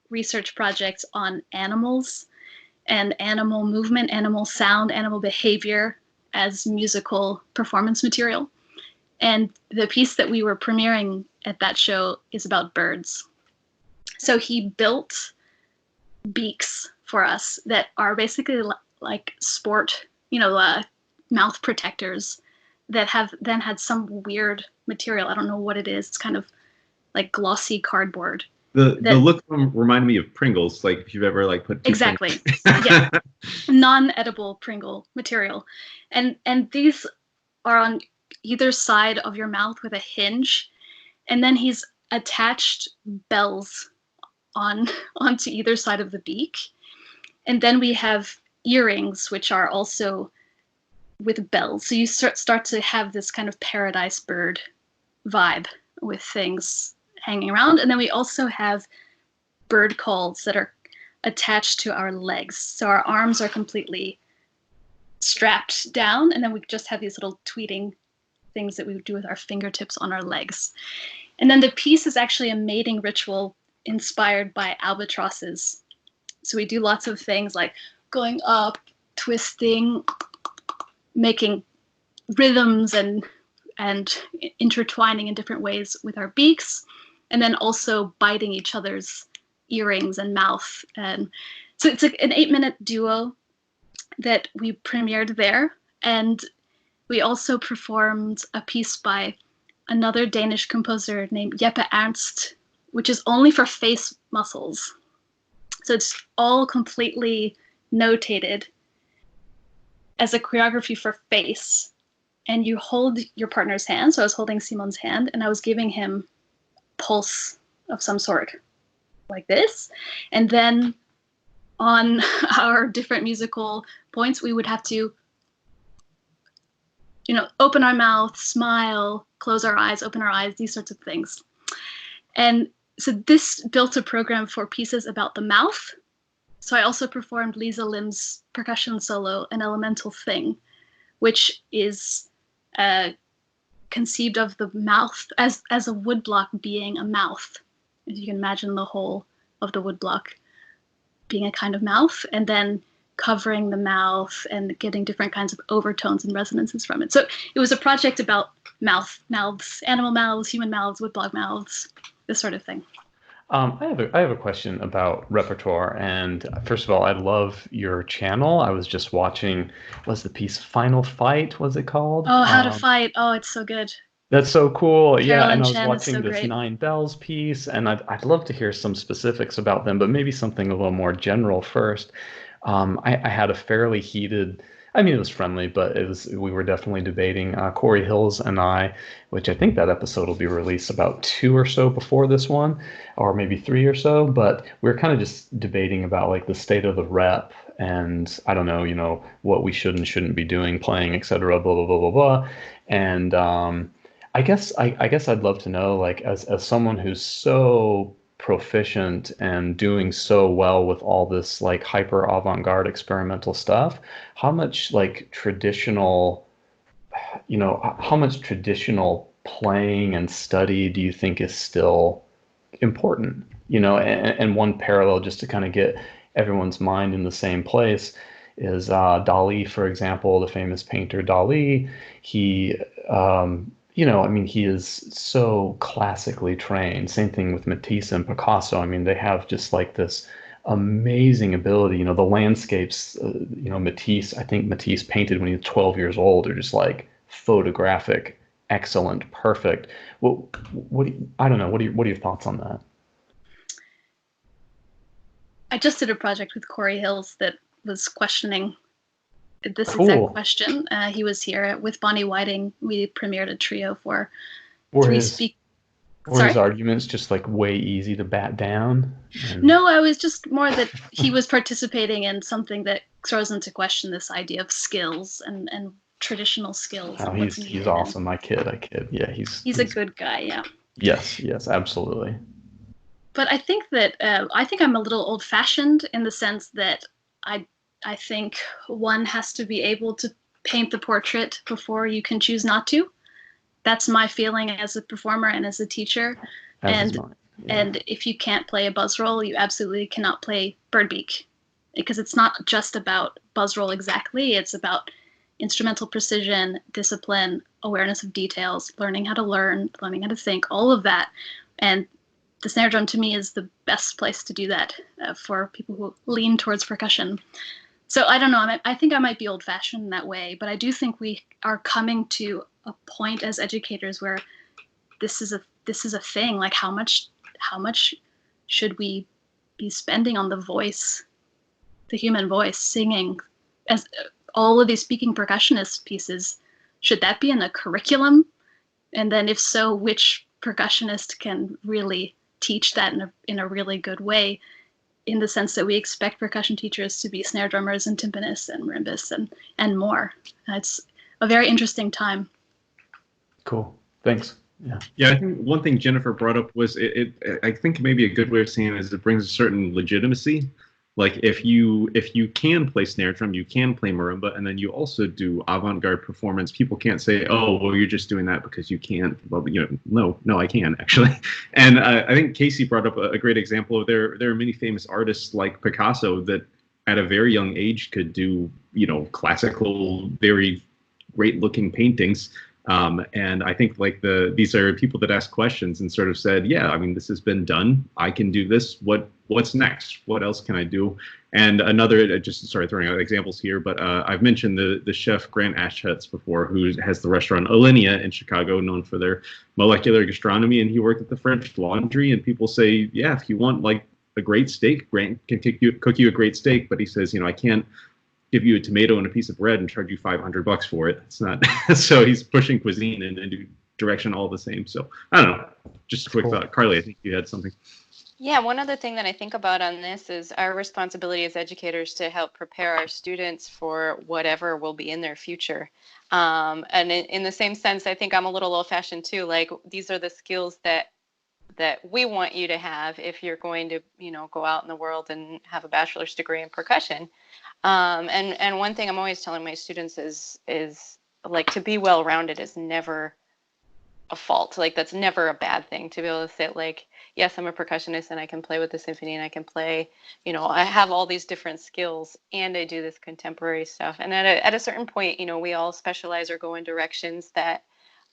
Speaker 5: research project on animals and animal movement, animal sound, animal behavior as musical performance material. And the piece that we were premiering at that show is about birds. So he built beaks for us that are basically like sport, mouth protectors that have then had some weird material. I don't know what it is. It's kind of like glossy cardboard.
Speaker 4: The look reminded me of Pringles, like if you've ever put
Speaker 5: exactly yeah, non-edible Pringle material, and these are on either side of your mouth with a hinge, and then he's attached bells onto either side of the beak, and then we have earrings which are also with bells, so you start to have this kind of paradise bird vibe with things hanging around. And then we also have bird calls that are attached to our legs, so our arms are completely strapped down, and then we just have these little tweeting things that we would do with our fingertips on our legs. And then the piece is actually a mating ritual inspired by albatrosses. So we do lots of things like going up, twisting, making rhythms and intertwining in different ways with our beaks, and then also biting each other's earrings and mouth. And so it's like an 8-minute duo that we premiered there. And we also performed a piece by another Danish composer named Jeppe Ernst, which is only for face muscles. So it's all completely notated as a choreography for face. And you hold your partner's hand. So I was holding Simon's hand, and I was giving him pulse of some sort, like this. And then on our different musical points, we would have to, open our mouth, smile, close our eyes, open our eyes, these sorts of things. And so this built a program for pieces about the mouth. So I also performed Lisa Lim's percussion solo, An Elemental Thing, which is conceived of the mouth as a woodblock being a mouth. If you can imagine the whole of the woodblock being a kind of mouth, and then covering the mouth and getting different kinds of overtones and resonances from it. So it was a project about mouths, animal mouths, human mouths, woodblock mouths, this sort of thing.
Speaker 3: I have a question about repertoire, and first of all, I love your channel. I was just watching, was the piece Final Fight, was it called?
Speaker 5: Oh, How to Fight. Oh, it's so good.
Speaker 3: That's so cool. Yeah,
Speaker 5: Carolyn
Speaker 3: and I was
Speaker 5: Chen is
Speaker 3: watching
Speaker 5: so
Speaker 3: this
Speaker 5: great.
Speaker 3: Nine Bells piece, and I'd love to hear some specifics about them, but maybe something a little more general first. I had a fairly heated, I mean, it was friendly, but we were definitely debating, Corey Hills and I, which I think that episode will be released about 2 or so before this one, or maybe 3 or so, but we were kind of just debating about like the state of the rep and I don't know, what we should and shouldn't be doing, playing, etc., blah, blah, blah, blah, blah. And I guess I'd love to know, like, as someone who's so proficient and doing so well with all this like hyper avant-garde experimental stuff, how much like how much traditional playing and study do you think is still important? And one parallel just to kind of get everyone's mind in the same place is Dali, for example, the famous painter Dali. He I mean, he is so classically trained. Same thing with Matisse and Picasso. I mean, they have just like this amazing ability. The landscapes, I think Matisse painted when he was 12 years old, are just like photographic, excellent, perfect. I don't know. What are your thoughts on that?
Speaker 5: I just did a project with Corey Hills that was questioning this
Speaker 3: Cool.
Speaker 5: exact question. He was here with Bonnie Whiting. We premiered a trio for
Speaker 3: Were
Speaker 5: three
Speaker 3: his
Speaker 5: speak.
Speaker 3: were
Speaker 5: Sorry?
Speaker 3: his arguments just like way easy to bat down?
Speaker 5: No, I was just more that he was participating in something that throws into question this idea of skills and traditional skills.
Speaker 3: Oh,
Speaker 5: And what's
Speaker 3: he's
Speaker 5: needed.
Speaker 3: awesome. I kid. Yeah,
Speaker 5: He's a good guy, yeah.
Speaker 3: Yes, absolutely.
Speaker 5: But I think that I'm a little old-fashioned in the sense that I think one has to be able to paint the portrait before you can choose not to. That's my feeling as a performer and as a teacher.
Speaker 3: As is mine. Yeah.
Speaker 5: And if you can't play a buzz roll, you absolutely cannot play birdbeak, because it's not just about buzz roll exactly. It's about instrumental precision, discipline, awareness of details, learning how to learn, learning how to think, all of that. And the snare drum to me is the best place to do that for people who lean towards percussion. So I don't know. I think I might be old-fashioned in that way, but I do think we are coming to a point as educators where this is a thing. Like, how much should we be spending on the voice, the human voice, singing? As all of these speaking percussionist pieces, should that be in a curriculum? And then, if so, which percussionist can really teach that in a really good way? In the sense that we expect percussion teachers to be snare drummers and timpanists and marimbas and more. It's a very interesting time.
Speaker 3: Cool. Thanks. Yeah.
Speaker 4: Yeah, I think one thing Jennifer brought up was I think maybe a good way of saying it is it brings a certain legitimacy. Like if you can play snare drum, you can play marimba, and then you also do avant-garde performance. People can't say, "Oh, well, you're just doing that because you can't." Well, no, I can actually. And I think Casey brought up a great example of there are many famous artists like Picasso that at a very young age could do classical, very great-looking paintings. And I think like these are people that ask questions and sort of said, yeah, I mean, this has been done. I can do this. What's next? What else can I do? And another, just started throwing out examples here, but I've mentioned the chef Grant Ashutz before, who has the restaurant Alinea in Chicago, known for their molecular gastronomy. And he worked at the French Laundry. And people say, yeah, if you want like a great steak, Grant can cook you a great steak. But he says, I can't give you a tomato and a piece of bread and charge you $500 for it. It's not. So he's pushing cuisine and direction all the same. So I don't know. Just a quick thought. Carly, I think you had something.
Speaker 1: Yeah, one other thing that I think about on this is our responsibility as educators to help prepare our students for whatever will be in their future. And in the same sense, I think I'm a little old-fashioned too. Like, these are the skills that we want you to have if you're going to, go out in the world and have a bachelor's degree in percussion. And one thing I'm always telling my students is like, to be well-rounded is never a fault. Like, that's never a bad thing. To be able to say, like, yes, I'm a percussionist and I can play with the symphony and I can play, I have all these different skills and I do this contemporary stuff. And at a certain point, we all specialize or go in directions that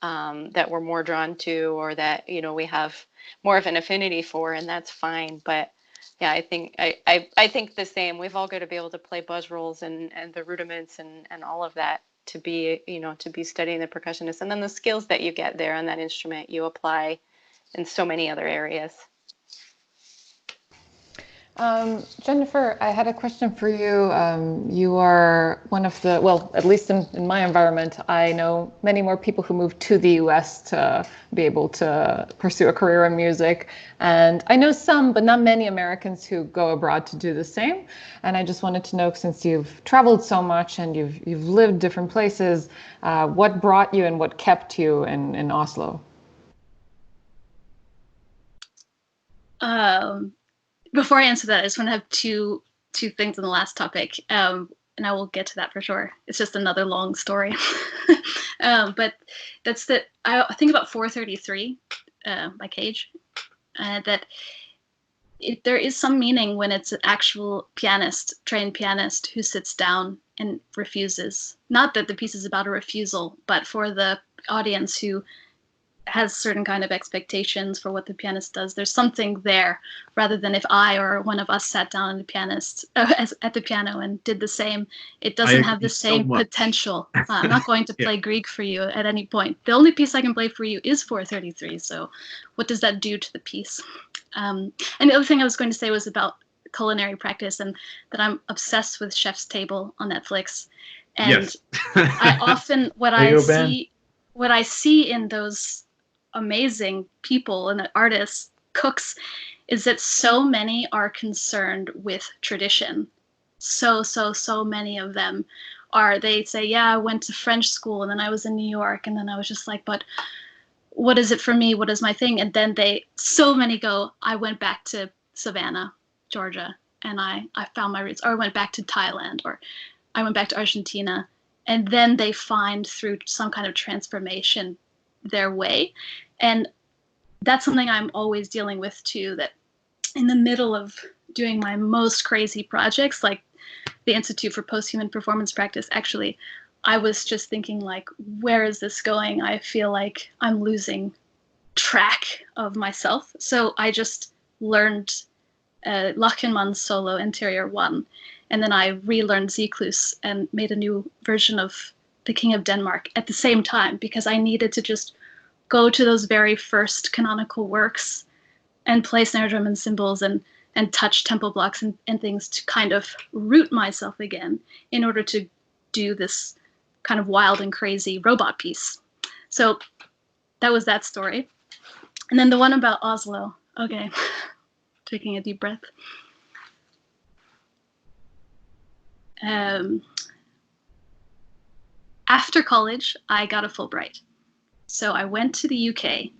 Speaker 1: that we're more drawn to, or that, we have more of an affinity for, and that's fine. But yeah, I think the same. We've all got to be able to play buzz rolls and the rudiments and all of that to be, to be studying the percussionist. And then the skills that you get there on that instrument, you apply in so many other areas.
Speaker 2: Jennifer, I had a question for you. You are one of the, well, at least in my environment, I know many more people who move to the US to be able to pursue a career in music. And I know some, but not many Americans who go abroad to do the same. And I just wanted to know, since you've traveled so much and you've lived different places, what brought you and what kept you in Oslo?
Speaker 5: Before I answer that, I just want to have two things on the last topic, and I will get to that for sure. It's just another long story. But that's that. I think about 433 by Cage, that there is some meaning when it's an actual pianist, trained pianist, who sits down and refuses. Not that the piece is about a refusal, but for the audience who has certain kind of expectations for what the pianist does. There's something there, rather than if I or one of us sat down at the piano and did the same. It doesn't have the same potential. I'm not going to play Grieg for you at any point. The only piece I can play for you is 433. So what does that do to the piece? And the other thing I was going to say was about culinary practice, and that I'm obsessed with Chef's Table on Netflix. And
Speaker 4: yes.
Speaker 5: I often, what I see in those amazing people and artists, cooks, is that so many are concerned with tradition. So many of them they say, yeah, I went to French school and then I was in New York and then I was just like, but what is it for me? What is my thing? And then so many go, I went back to Savannah, Georgia, and I found my roots, or I went back to Thailand, or I went back to Argentina. And then they find, through some kind of transformation, their way. And that's something I'm always dealing with too, that in the middle of doing my most crazy projects, like the Institute for Posthuman Performance Practice, actually, I was just thinking, like, where is this going? I feel like I'm losing track of myself. So I just learned Lachenmann's solo Interior 1. And then I relearned Zyklus and made a new version of The King of Denmark at the same time, because I needed to just go to those very first canonical works and play snare drum and cymbals and touch tempo blocks and things to kind of root myself again in order to do this kind of wild and crazy robot piece. So that was that story. And then the one about Oslo. Okay, taking a deep breath. After college, I got a Fulbright. So I went to the UK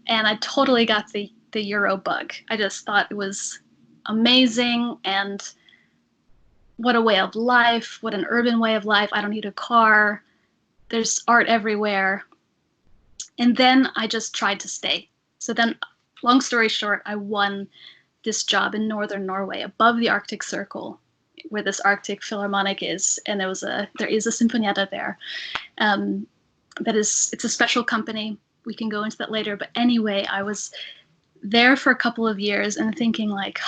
Speaker 5: and I totally got the Euro bug. I just thought it was amazing, and what a way of life, what an urban way of life. I don't need a car. There's art everywhere. And then I just tried to stay. So then, long story short, I won this job in northern Norway above the Arctic Circle, where this Arctic Philharmonic is, and there is a Sinfonietta there. It's a special company. We can go into that later. But anyway, I was there for a couple of years and thinking, like,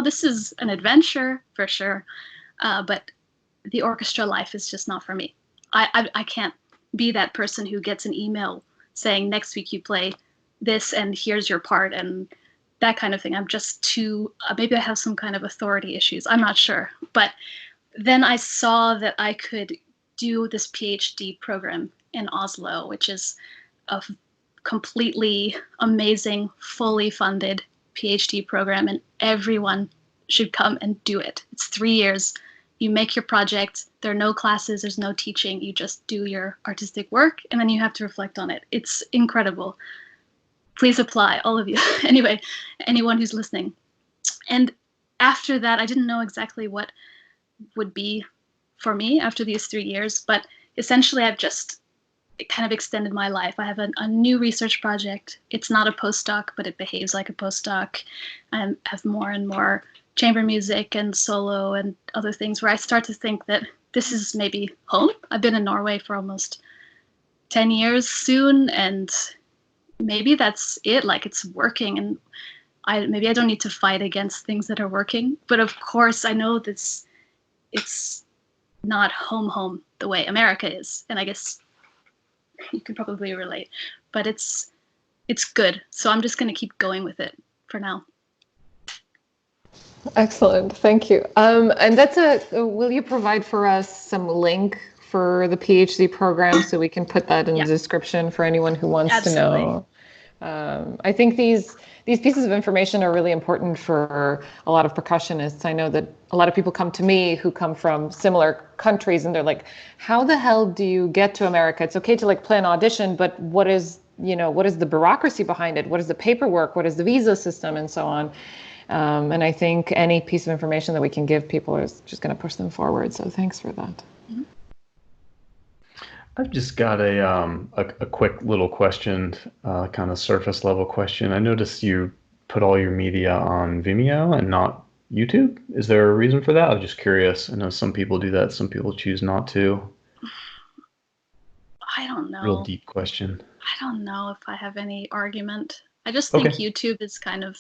Speaker 5: this is an adventure for sure. But the orchestra life is just not for me. I can't be that person who gets an email saying, next week you play this and here's your part, and that kind of thing. I'm just too, maybe I have some kind of authority issues. I'm not sure. But then I saw that I could do this PhD program in Oslo, which is a completely amazing, fully funded PhD program, and everyone should come and do it. It's 3 years. You make your project. There are no classes. There's no teaching. You just do your artistic work, and then you have to reflect on it. It's incredible. Please apply, all of you. Anyway, anyone who's listening. And after that, I didn't know exactly what would be for me after these 3 years, but essentially I've just it kind of extended my life. I have a new research project. It's not a postdoc, but it behaves like a postdoc. I have more and more chamber music and solo and other things where I start to think that this is maybe home. I've been in Norway for almost 10 years soon, and maybe that's it, like it's working, and maybe I don't need to fight against things that are working. But of course, I know it's not home the way America is, and I guess you can probably relate. But it's good, so I'm just going to keep going with it for now.
Speaker 2: Excellent, thank you. And will you provide for us some link for the PhD program so we can put that in the description for anyone who wants to know? I think these pieces of information are really important for a lot of percussionists. I know that a lot of people come to me who come from similar countries, and they're like, how the hell do you get to America? It's okay to like play an audition, but what is the bureaucracy behind it? What is the paperwork? What is the visa system, and so on? And I think any piece of information that we can give people is just going to push them forward. So thanks for that.
Speaker 5: Mm-hmm.
Speaker 3: I've just got a quick little question, kind of surface level question. I noticed you put all your media on Vimeo and not YouTube. Is there a reason for that? I'm just curious. I know some people do that. Some people choose not to.
Speaker 5: I don't know.
Speaker 3: Real deep question.
Speaker 5: I don't know if I have any argument. I just think YouTube is kind of,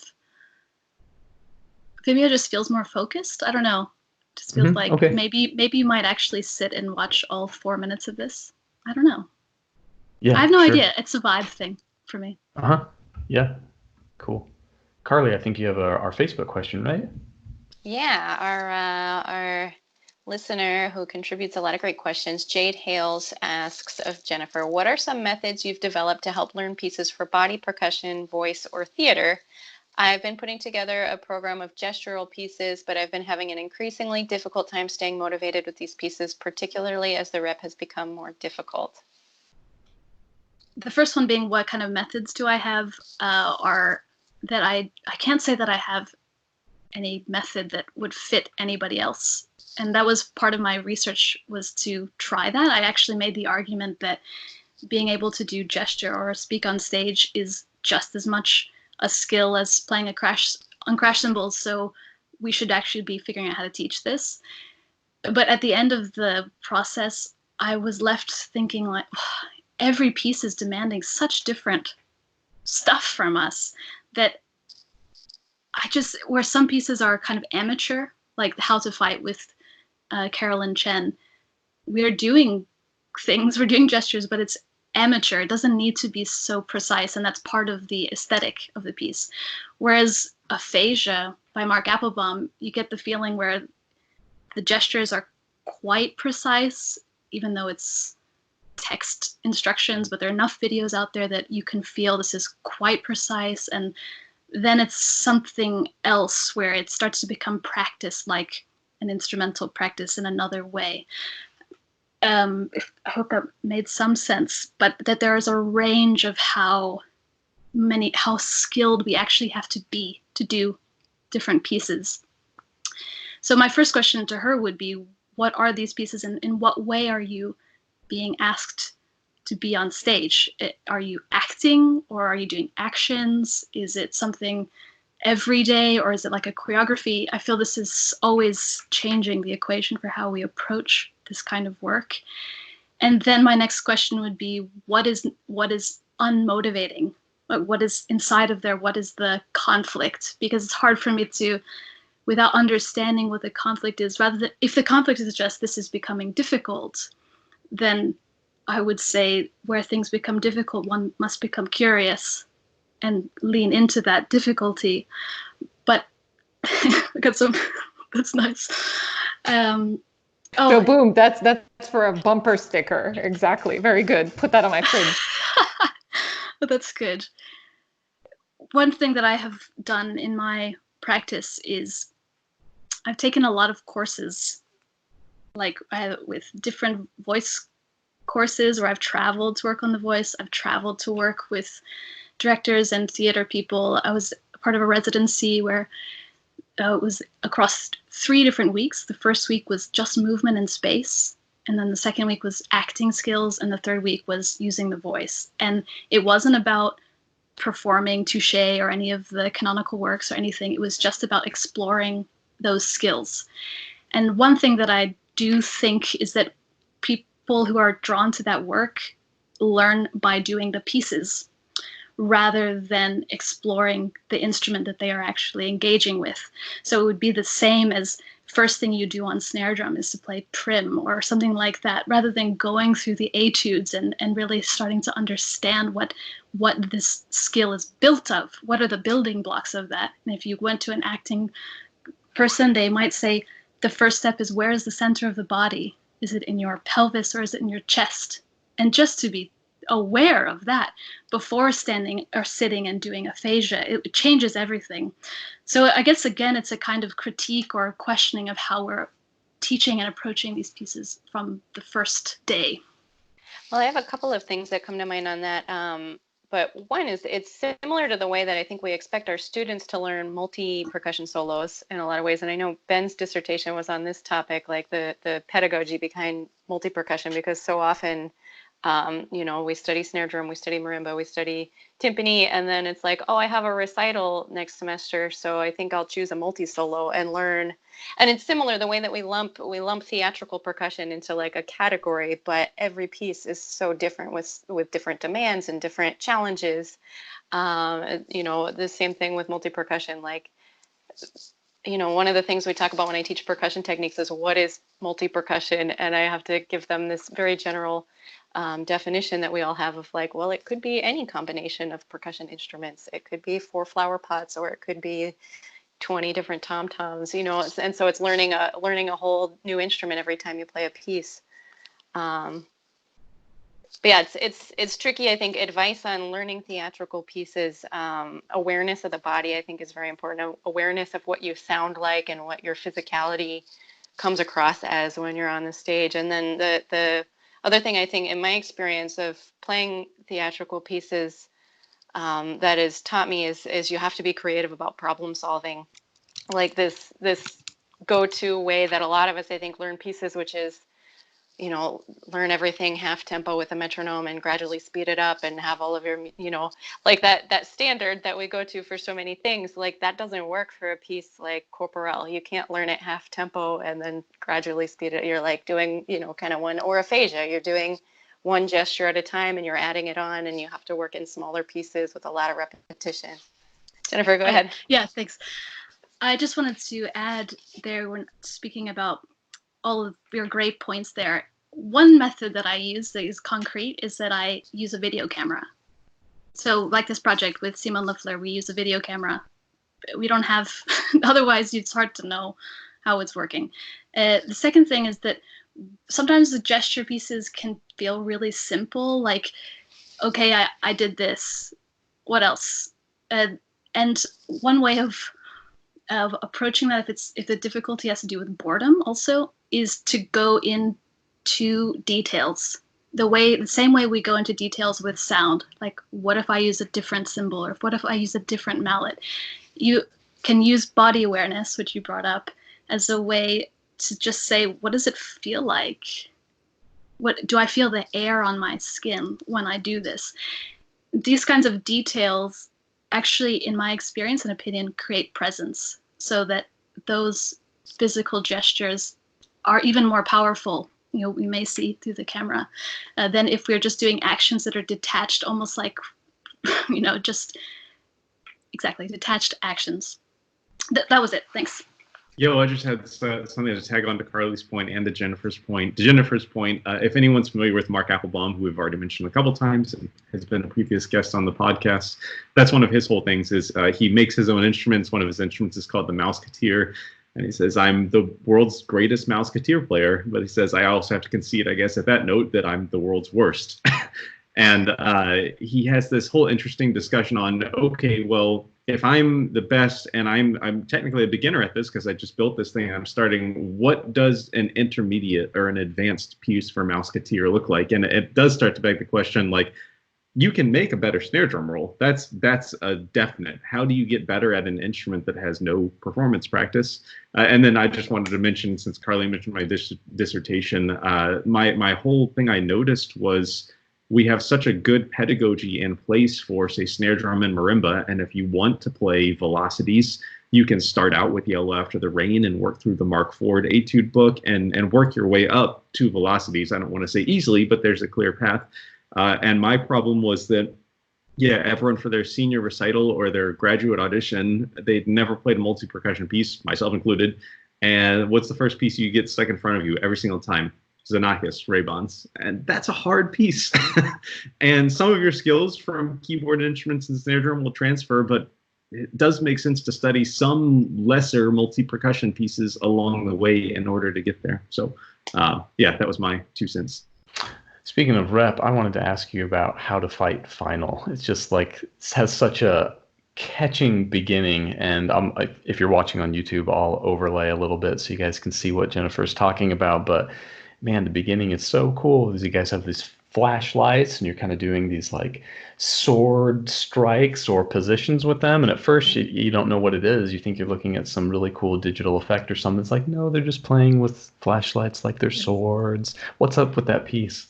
Speaker 5: Vimeo just feels more focused. I don't know. It just feels like maybe you might actually sit and watch all 4 minutes of this. I don't know.
Speaker 3: Yeah,
Speaker 5: I have no idea. It's a vibe thing for me.
Speaker 3: Yeah. Cool. Carly, I think you have our Facebook question, right?
Speaker 1: Yeah, our listener who contributes a lot of great questions, Jade Hales, asks of Jennifer, what are some methods you've developed to help learn pieces for body, percussion, voice, or theater? I've been putting together a program of gestural pieces, but I've been having an increasingly difficult time staying motivated with these pieces, particularly as the rep has become more difficult.
Speaker 5: The first one being, what kind of methods do I have? Are that I can't say that I have any method that would fit anybody else. And that was part of my research, was to try that. I actually made the argument that being able to do gesture or speak on stage is just as much a skill as playing on crash cymbals, so we should actually be figuring out how to teach this. But at the end of the process, I was left thinking like, every piece is demanding such different stuff from us that where some pieces are kind of amateur, like How to Fight with Carolyn Chen, we're doing gestures, but it's amateur. It doesn't need to be so precise, and that's part of the aesthetic of the piece. Whereas Aphasia by Mark Applebaum, you get the feeling where the gestures are quite precise, even though it's text instructions, but there are enough videos out there that you can feel this is quite precise. And then it's something else where it starts to become practice, like an instrumental practice in another way. I hope that made some sense, but that there is a range of how skilled we actually have to be to do different pieces. So my first question to her would be, what are these pieces, and in what way are you being asked to be on stage? Are you acting, or are you doing actions? Is it something every day, or is it like a choreography? I feel this is always changing the equation for how we approach this kind of work. And then my next question would be, what is unmotivating? What is inside of there? What is the conflict? Because it's hard for me to, without understanding what the conflict is, rather than, if the conflict is just this is becoming difficult, then I would say where things become difficult, one must become curious and lean into that difficulty. But I got some, that's nice.
Speaker 2: So boom, that's for a bumper sticker. Exactly. Very good. Put that on my fridge.
Speaker 5: That's good. One thing that I have done in my practice is I've taken a lot of courses, like with different voice courses, where I've traveled to work on the voice. I've traveled to work with directors and theater people. I was part of a residency where it was across 3 different weeks. The first week was just movement and space, and then the second week was acting skills, and the third week was using the voice. And it wasn't about performing touche or any of the canonical works or anything. It was just about exploring those skills. And one thing that I do think is that people who are drawn to that work learn by doing the pieces rather than exploring the instrument that they are actually engaging with. So it would be the same as first thing you do on snare drum is to play trim or something like that, rather than going through the etudes and really starting to understand what this skill is built of. What are the building blocks of that? And if you went to an acting person, they might say, the first step is, where is the center of the body? Is it in your pelvis or is it in your chest? And just to be aware of that before standing or sitting and doing aphasia, it changes everything. So I guess, again, it's a kind of critique or questioning of how we're teaching and approaching these pieces from the first day.
Speaker 1: Well, I have a couple of things that come to mind on that. But one is, it's similar to the way that I think we expect our students to learn multi-percussion solos in a lot of ways. And I know Ben's dissertation was on this topic, like the pedagogy behind multi-percussion, because so often, we study snare drum, we study marimba, we study timpani, and then it's like, oh, I have a recital next semester, so I think I'll choose a multi-solo and learn. And it's similar the way that we lump theatrical percussion into like a category, but every piece is so different with different demands and different challenges. The same thing with multi-percussion. Like, one of the things we talk about when I teach percussion techniques is what is multi-percussion, and I have to give them this very general definition that we all have of like, well, it could be any combination of percussion instruments. It could be 4 flower pots, or it could be 20 different tom-toms, and so it's learning a whole new instrument every time you play a piece. But yeah, it's tricky. I think advice on learning theatrical pieces, awareness of the body, I think, is very important. Awareness of what you sound like and what your physicality comes across as when you're on the stage. And then the other thing, I think, in my experience of playing theatrical pieces, that has taught me is you have to be creative about problem solving. Like this go-to way that a lot of us, I think, learn pieces, which is, learn everything half tempo with a metronome and gradually speed it up and have all of your, like that standard that we go to for so many things. Like, that doesn't work for a piece like Corporel. You can't learn it half tempo and then gradually speed it. You're like doing, kind of one, or aphasia. You're doing one gesture at a time and you're adding it on, and you have to work in smaller pieces with a lot of repetition. Jennifer, go ahead.
Speaker 5: Yeah, thanks. I just wanted to add there, when speaking about all of your great points there, one method that I use that is concrete is that I use a video camera. So like this project with Simon Loeffler, we use a video camera. We don't have, otherwise it's hard to know how it's working. The second thing is that sometimes the gesture pieces can feel really simple, like, okay, I did this, what else? And one way of approaching that, if the difficulty has to do with boredom also, is to go into details. The same way we go into details with sound, like, what if I use a different cymbal, or what if I use a different mallet? You can use body awareness, which you brought up, as a way to just say, what does it feel like? What do I feel the air on my skin when I do this? These kinds of details actually, in my experience and opinion, create presence, so that those physical gestures are even more powerful, we may see through the camera, than if we're just doing actions that are detached, almost like, just exactly detached actions. That was it. Thanks.
Speaker 4: Yo, I just had something to tag on to Carly's point and to Jennifer's point. To Jennifer's point, if anyone's familiar with Mark Applebaum, who we've already mentioned a couple times and has been a previous guest on the podcast, that's one of his whole things is he makes his own instruments. One of his instruments is called the Mouseketeer. And he says, I'm the world's greatest Mouseketeer player. But he says, I also have to concede, I guess, at that note, that I'm the world's worst. And he has this whole interesting discussion on, okay, well, if I'm the best and I'm technically a beginner at this because I just built this thing and I'm starting, what does an intermediate or an advanced piece for Mouseketeer look like? And it does start to beg the question, like, you can make a better snare drum roll. That's a definite. How do you get better at an instrument that has no performance practice? And then I just wanted to mention, since Carly mentioned my dissertation, my whole thing I noticed was we have such a good pedagogy in place for, say, snare drum and marimba. And if you want to play velocities, you can start out with Yellow After the Rain and work through the Mark Ford Etude book and work your way up to velocities. I don't want to say easily, but there's a clear path. And my problem was that, everyone for their senior recital or their graduate audition, they'd never played a multi-percussion piece, myself included. And what's the first piece you get stuck in front of you every single time? Xenakis, Ray-Bans. And that's a hard piece. And some of your skills from keyboard instruments and snare drum will transfer, but it does make sense to study some lesser multi-percussion pieces along the way in order to get there. So, that was my 2 cents.
Speaker 3: Speaking of rep, I wanted to ask you about How to Fight Final. It's just like, it has such a catching beginning, and if you're watching on YouTube, I'll overlay a little bit so you guys can see what Jennifer's talking about. But man, the beginning is so cool because you guys have these flashlights and you're kind of doing these like sword strikes or positions with them, and at first you don't know what it is. You think you're looking at some really cool digital effect or something. It's like, no, they're just playing with flashlights like they're swords. What's up with that piece?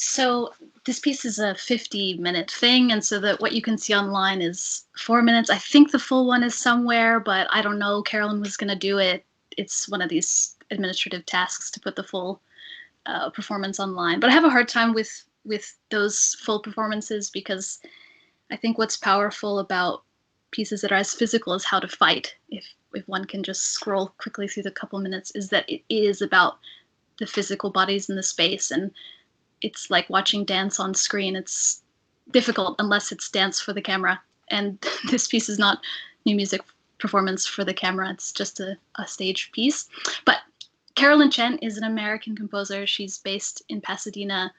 Speaker 5: So this piece is a 50-minute thing, and so that what you can see online is 4 minutes. I think the full one is somewhere, but I don't know. Carolyn was going to do it. It's one of these administrative tasks to put the full performance online. But I have a hard time with those full performances because I think what's powerful about pieces that are as physical as How to Fight, if one can just scroll quickly through the couple minutes, is that it is about the physical bodies in the space, and it's like watching dance on screen. It's difficult unless it's dance for the camera. And this piece is not new music performance for the camera. It's just a stage piece. But Carolyn Chen is an American composer. She's based in Pasadena.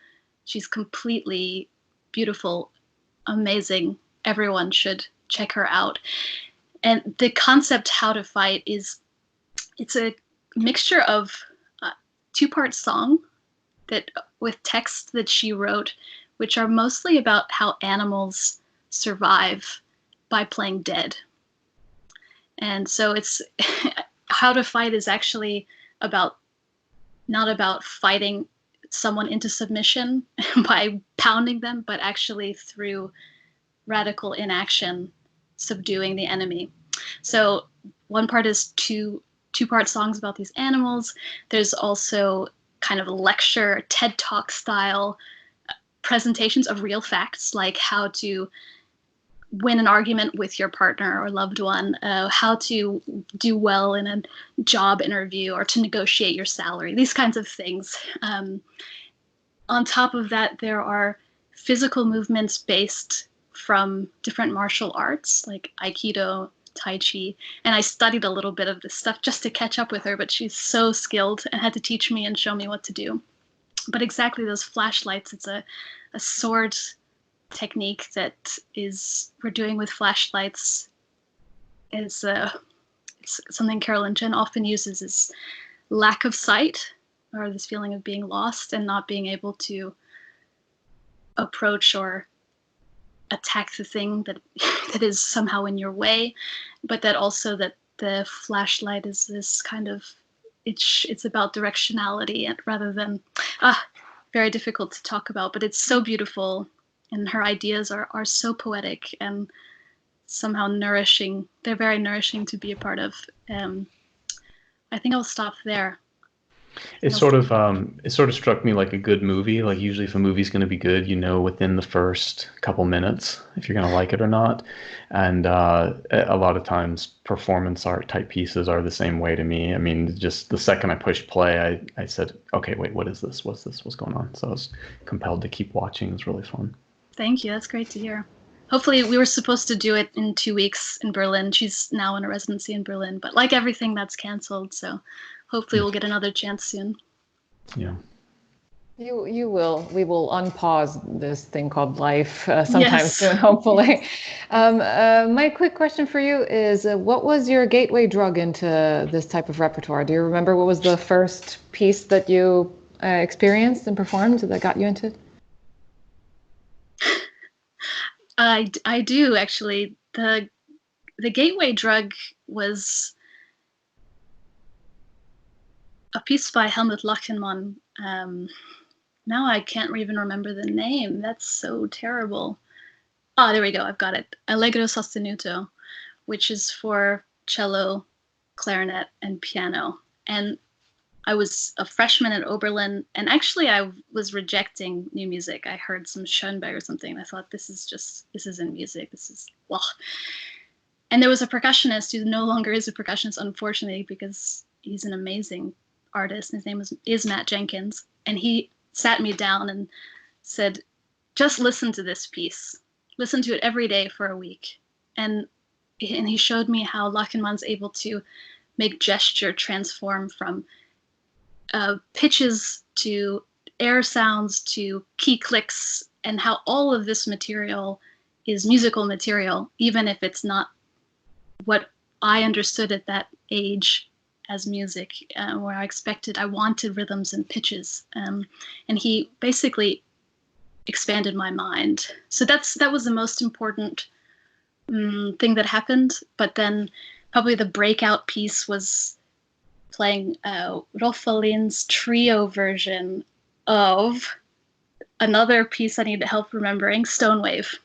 Speaker 5: She's completely beautiful, amazing. Everyone should check her out. And the concept How to Fight it's a mixture of two-part song that with texts that she wrote, which are mostly about how animals survive by playing dead. And so it's How to Fight is actually not about fighting someone into submission by pounding them, but actually through radical inaction, subduing the enemy. So one part is two-part songs about these animals. There's also kind of a lecture, TED Talk style presentations of real facts, like how to win an argument with your partner or loved one, how to do well in a job interview or to negotiate your salary, these kinds of things. On top of that, there are physical movements based from different martial arts like Aikido, Tai Chi, and I studied a little bit of this stuff just to catch up with her, but she's so skilled and had to teach me and show me what to do. But exactly those flashlights, it's a sword technique that we're doing with flashlights. It's something Carolyn Chen often uses is lack of sight, or this feeling of being lost and not being able to approach or attack the thing that is somehow in your way, but that also that the flashlight is this kind of it's about directionality and rather than very difficult to talk about, but it's so beautiful, and her ideas are so poetic and somehow nourishing. They're very nourishing to be a part of. I think I'll stop there.
Speaker 3: It sort of struck me like a good movie. Like usually if a movie's going to be good, you know within the first couple minutes if you're going to like it or not. And a lot of times performance art type pieces are the same way to me. I mean, just the second I pushed play, I said, okay, wait, what is this? What's this? What's going on? So I was compelled to keep watching. It was really fun.
Speaker 5: Thank you. That's great to hear. Hopefully, we were supposed to do it in 2 weeks in Berlin. She's now in a residency in Berlin, but like everything, that's canceled. So hopefully we'll get another chance soon.
Speaker 3: Yeah.
Speaker 2: You will. We will unpause this thing called life sometime soon, hopefully. My quick question for you is, what was your gateway drug into this type of repertoire? Do you remember what was the first piece that you experienced and performed that got you into it?
Speaker 5: I do actually. The gateway drug was a piece by Helmut Lachenmann. Now I can't even remember the name. That's so terrible. Ah, there we go. I've got it. Allegro sostenuto, which is for cello, clarinet, and piano. And I was a freshman at Oberlin, and actually I was rejecting new music. I heard some Schoenberg or something, and I thought, this isn't music. This is, well. And there was a percussionist who no longer is a percussionist, unfortunately, because he's an amazing artist. His name is Matt Jenkins. And he sat me down and said, just listen to this piece. Listen to it every day for a week. And he showed me how Lachenmann's able to make gesture transform from pitches to air sounds to key clicks, and how all of this material is musical material, even if it's not what I understood at that age as music, where I wanted rhythms and pitches. And he basically expanded my mind. So that was the most important thing that happened. But then probably the breakout piece was playing Rofalin's trio version of another piece I need help remembering, Stonewave.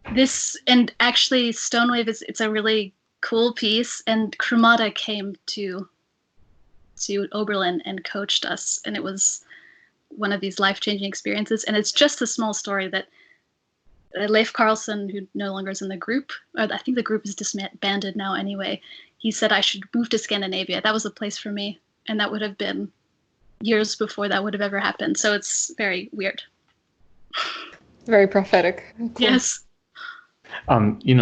Speaker 5: And actually Stonewave it's a really cool piece, and Krumada came to Oberlin and coached us, and it was one of these life-changing experiences. And it's just a small story that Leif Carlson, who no longer is in the group, or I think the group is disbanded now anyway, he said I should move to Scandinavia. That was a place for me, and that would have been years before that would have ever happened. So it's very weird.
Speaker 2: Very prophetic. Cool.
Speaker 5: Yes.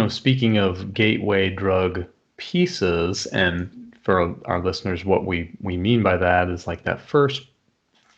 Speaker 3: Speaking of gateway drug pieces, and for our listeners, what we mean by that is like that first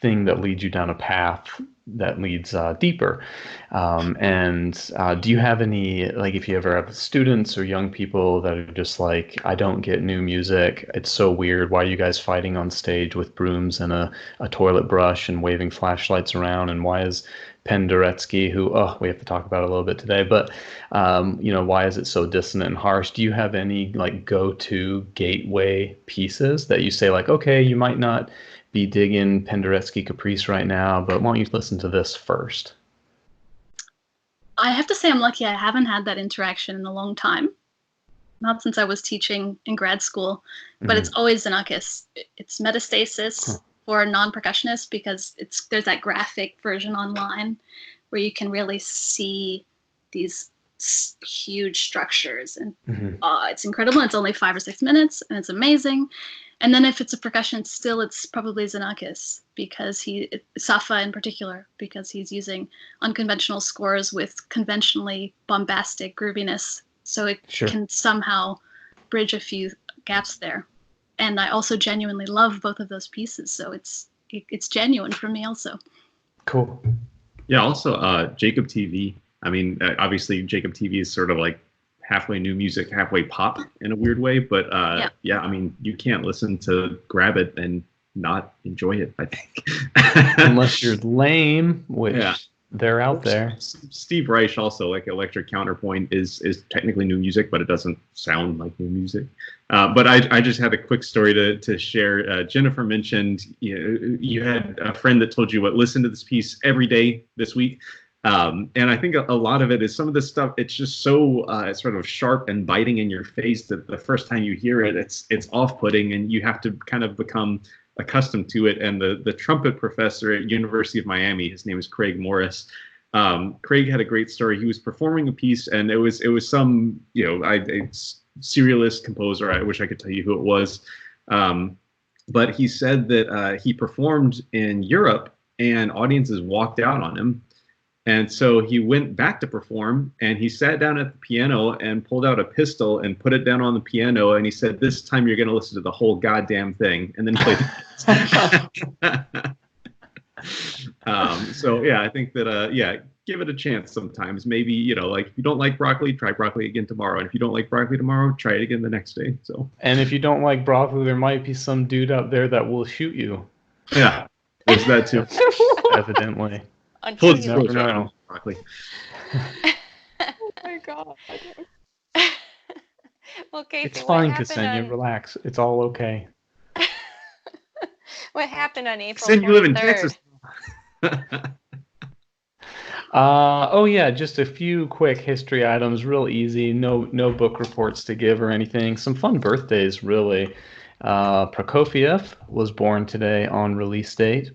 Speaker 3: thing that leads you down a path that leads deeper. Do you have any, like, if you ever have students or young people that are just like, I don't get new music, it's so weird, why are you guys fighting on stage with brooms and a toilet brush and waving flashlights around, and why is Penderecki, who we have to talk about a little bit today, but why is it so dissonant and harsh? Do you have any like go-to gateway pieces that you say like, okay, you might not be digging Penderecki Caprice right now, but why don't you listen to this first?
Speaker 5: I have to say I'm lucky. I haven't had that interaction in a long time. Not since I was teaching in grad school, but It's always Xenakis. It's Metastasis for non-percussionists, because there's that graphic version online where you can really see these huge structures, and it's incredible. It's only 5 or 6 minutes, and it's amazing. And then if it's a percussion, still it's probably Xenakis, because Safa in particular, because he's using unconventional scores with conventionally bombastic grooviness, so it can somehow bridge a few gaps there. And I also genuinely love both of those pieces, so it's genuine for me also.
Speaker 3: Cool.
Speaker 4: Yeah, also Jacob TV. I mean, obviously Jacob TV is sort of like halfway new music, halfway pop in a weird way, but yeah, I mean, you can't listen to Grab It and not enjoy it, I think.
Speaker 3: Unless you're lame, which they're out there.
Speaker 4: Steve Reich also, like Electric Counterpoint, is technically new music, but it doesn't sound like new music. But I just had a quick story to share. Jennifer mentioned you had a friend that told you listen to this piece every day this week. And I think a lot of it is some of this stuff, it's just so sort of sharp and biting in your face that the first time you hear it, it's off-putting, and you have to kind of become accustomed to it. And the trumpet professor at University of Miami, his name is Craig Morris. Craig had a great story. He was performing a piece, and it was some a serialist composer. I wish I could tell you who it was, but he said that he performed in Europe, and audiences walked out on him. And so he went back to perform, and he sat down at the piano and pulled out a pistol and put it down on the piano. And he said, this time you're going to listen to the whole goddamn thing, and then played so yeah, I think that, give it a chance sometimes. Maybe, like if you don't like broccoli, try broccoli again tomorrow. And if you don't like broccoli tomorrow, try it again the next day. So.
Speaker 3: And if you don't like broccoli, there might be some dude out there that will shoot you.
Speaker 4: Yeah, there's that too.
Speaker 3: Evidently.
Speaker 4: Broccoli.
Speaker 2: Oh my God.
Speaker 1: Well, Casey,
Speaker 3: It's
Speaker 1: what
Speaker 3: fine,
Speaker 1: happened
Speaker 3: Ksenija. Relax. It's all okay.
Speaker 1: what happened on April
Speaker 4: Since you live in
Speaker 1: 23rd?
Speaker 4: Texas.
Speaker 3: Oh yeah, just a few quick history items, real easy. No book reports to give or anything. Some fun birthdays, really. Prokofiev was born today on release date,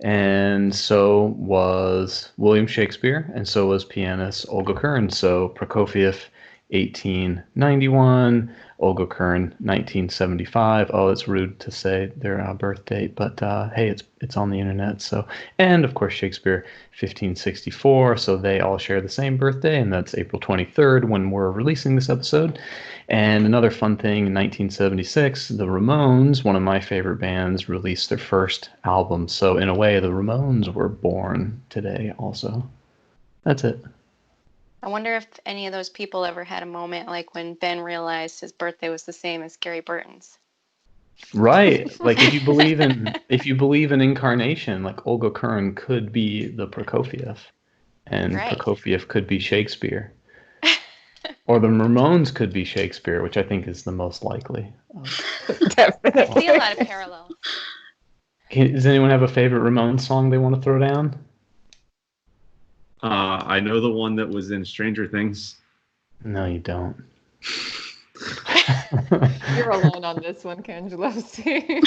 Speaker 3: and so was William Shakespeare, and so was pianist Olga Kurin. So Prokofiev, 1891, Olga Kurin, 1975. Oh, it's rude to say their birth date, but hey, it's on the internet. So, and of course Shakespeare, 1564. So they all share the same birthday, and that's April 23rd when we're releasing this episode. And another fun thing, in 1976, the Ramones, one of my favorite bands, released their first album. So in a way, the Ramones were born today also. That's it.
Speaker 1: I wonder if any of those people ever had a moment like when Ben realized his birthday was the same as Gary Burton's.
Speaker 3: Right. Like if you believe in incarnation, like Olga Kurin could be the Prokofiev, and
Speaker 1: Right.
Speaker 3: Prokofiev could be Shakespeare. Or the Ramones could be Shakespeare, which I think is the most likely.
Speaker 2: Definitely.
Speaker 1: I see a lot of parallels.
Speaker 3: Does anyone have a favorite Ramones song they want to throw down?
Speaker 4: I know the one that was in Stranger Things.
Speaker 3: No, you don't.
Speaker 2: You're alone on this one, Kangelos.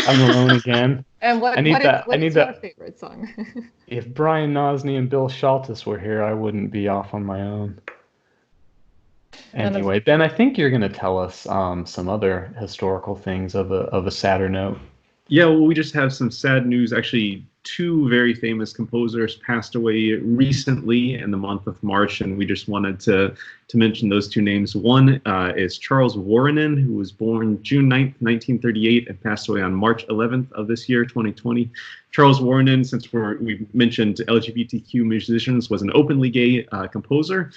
Speaker 3: I'm alone again.
Speaker 2: And
Speaker 3: I need that.
Speaker 2: what
Speaker 3: I need
Speaker 2: is your
Speaker 3: that.
Speaker 2: favorite song?
Speaker 3: If Brian Nosny and Bill Shaltis were here, I wouldn't be off on my own. Anyway, Ben, I think you're going to tell us some other historical things of a sadder note.
Speaker 4: Yeah, well, we just have some sad news. Actually, two very famous composers passed away recently in the month of March, and we just wanted to mention those two names. One is Charles Wuorinen, who was born June 9th, 1938, and passed away on March 11th of this year, 2020. Charles Wuorinen, since we mentioned LGBTQ musicians, was an openly gay composer.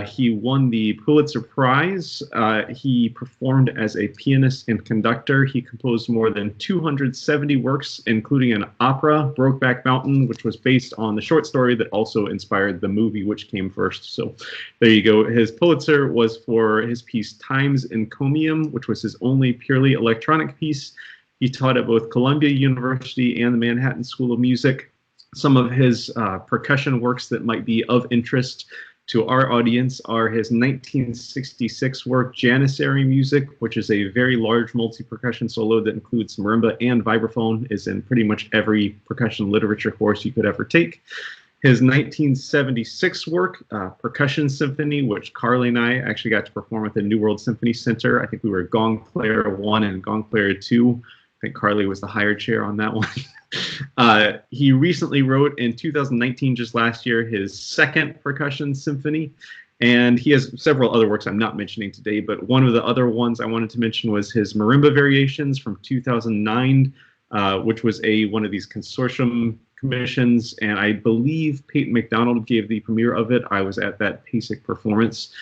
Speaker 4: He won the Pulitzer Prize. He performed as a pianist and conductor. He composed more than 270 works, including an opera, Brokeback Mountain, which was based on the short story that also inspired the movie, which came first. So there you go. His Pulitzer was for his piece Times Encomium, which was his only purely electronic piece. He taught at both Columbia University and the Manhattan School of Music. Some of his percussion works that might be of interest to our audience are his 1966 work, Janissary Music, which is a very large multi-percussion solo that includes marimba and vibraphone, is in pretty much every percussion literature course you could ever take. His 1976 work, Percussion Symphony, which Carly and I actually got to perform at the New World Symphony Center. I think we were Gong Player 1 and Gong Player 2. I think Carly was the higher chair on that one. He recently wrote in 2019, just last year, his second Percussion Symphony. And he has several other works I'm not mentioning today, but one of the other ones I wanted to mention was his Marimba Variations from 2009, which was one of these consortium commissions. And I believe Peyton McDonald gave the premiere of it. I was at that PASIC performance.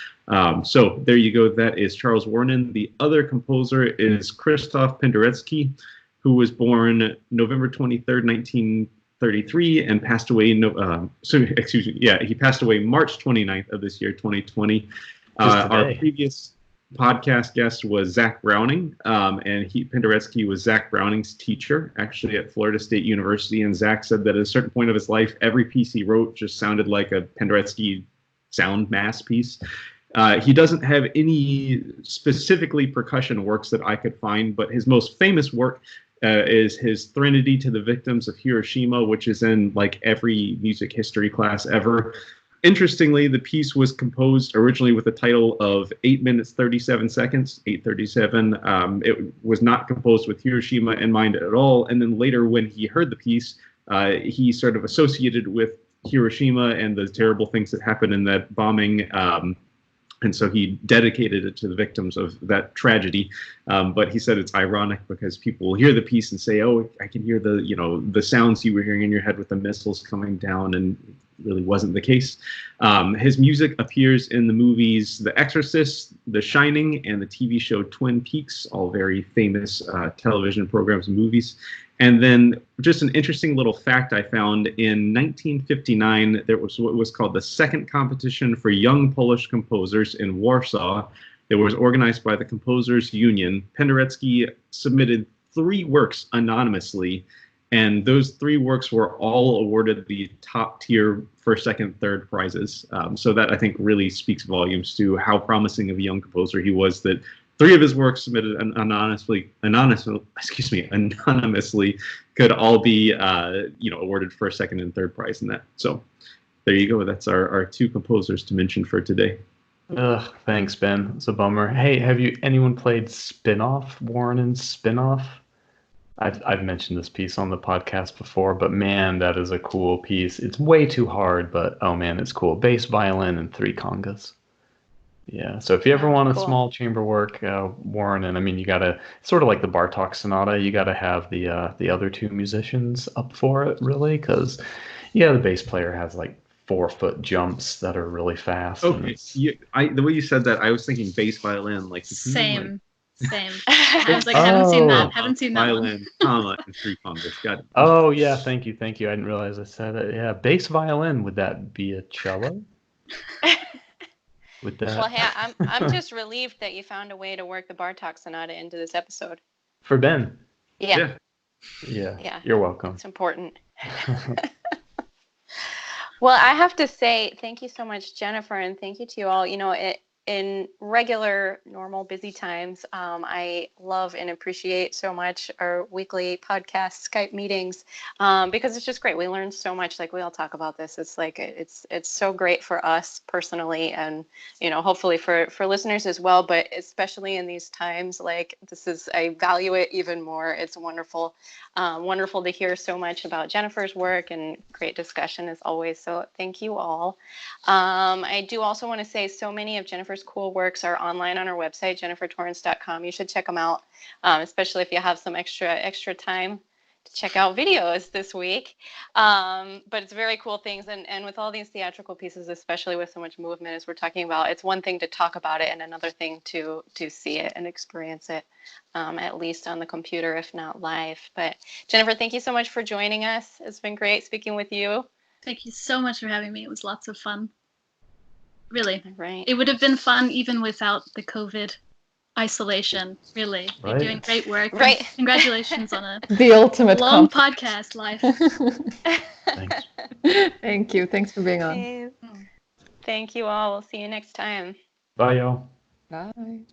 Speaker 4: So there you go. That is Charles Wuorinen. The other composer is Krzysztof Penderecki, who was born November 23rd, 1933, and passed away. He passed away March 29th of this year, 2020. Our previous podcast guest was Zach Browning, and Penderecki was Zach Browning's teacher, actually at Florida State University. And Zach said that at a certain point of his life, every piece he wrote just sounded like a Penderecki sound mass piece. He doesn't have any specifically percussion works that I could find, but his most famous work is his Threnody to the Victims of Hiroshima, which is in like every music history class ever. Interestingly, the piece was composed originally with the title of 8 minutes 37 seconds, 8:37. It was not composed with Hiroshima in mind at all. And then later, when he heard the piece, he sort of associated with Hiroshima and the terrible things that happened in that bombing. And so he dedicated it to the victims of that tragedy. But he said it's ironic because people hear the piece and say, "Oh, I can hear the sounds you were hearing in your head with the missiles coming down," and it really wasn't the case. His music appears in the movies The Exorcist, The Shining, and the TV show Twin Peaks, all very famous television programs and movies. And then just an interesting little fact I found, in 1959, there was what was called the second competition for young Polish composers in Warsaw. It was organized by the Composers Union. Penderecki submitted 3 works anonymously, and those 3 works were all awarded the top tier first, second, third prizes. So that, I think, really speaks volumes to how promising of a young composer he was, that 3 of his works submitted anonymously could all be awarded first, second, and third prize in that. So there you go. That's our 2 composers to mention for today.
Speaker 3: Ugh, thanks, Ben. It's a bummer. Hey, have anyone played Spin-Off, Wuorinen's Spin-Off? I've mentioned this piece on the podcast before, but man, that is a cool piece. It's way too hard, but oh man, it's cool. Bass, violin, and 3 congas. Yeah, so if you ever want a small chamber work, Wuorinen, I mean, you gotta, sort of like the Bartók Sonata, you gotta have the other 2 musicians up for it, really, because the bass player has like 4-foot jumps that are really fast.
Speaker 4: Okay, the way you said that, I was thinking bass, violin, like
Speaker 5: same. I was like, I haven't seen that.
Speaker 4: Violin, comma, and 3 congas. Got it.
Speaker 3: Oh yeah, thank you. I didn't realize I said it. Yeah, bass, violin. Would that be a cello? With that.
Speaker 1: Well, hey, I'm just relieved that you found a way to work the Bartók Sonata into this episode.
Speaker 3: For Ben.
Speaker 1: Yeah.
Speaker 3: You're welcome.
Speaker 1: It's important. Well, I have to say thank you so much, Jennifer, and thank you to you all. In regular, normal, busy times, I love and appreciate so much our weekly podcast Skype meetings because it's just great. We learn so much. Like, we all talk about this. It's like it's so great for us personally, and hopefully for listeners as well. But especially in these times, like, I value it even more. It's wonderful to hear so much about Jennifer's work, and great discussion as always. So thank you all. I do also want to say so many of Jennifer's cool works are online on our website, jennifertorrence.com. You should check them out, especially if you have some extra time to check out videos this week. But it's very cool things. And with all these theatrical pieces, especially with so much movement as we're talking about, it's one thing to talk about it and another thing to see it and experience it, at least on the computer, if not live. But Jennifer, thank you so much for joining us. It's been great speaking with you.
Speaker 5: Thank you so much for having me. It was lots of fun. Really.
Speaker 1: Right.
Speaker 5: It would have been fun even without the COVID isolation. Really.
Speaker 3: Right.
Speaker 5: You're doing great work.
Speaker 1: Right.
Speaker 5: Congratulations on
Speaker 2: the ultimate
Speaker 5: long podcast life.
Speaker 3: Thanks.
Speaker 2: Thank you. Thanks for being on.
Speaker 1: Thank you all. We'll see you next time.
Speaker 3: Bye, y'all.
Speaker 2: Bye.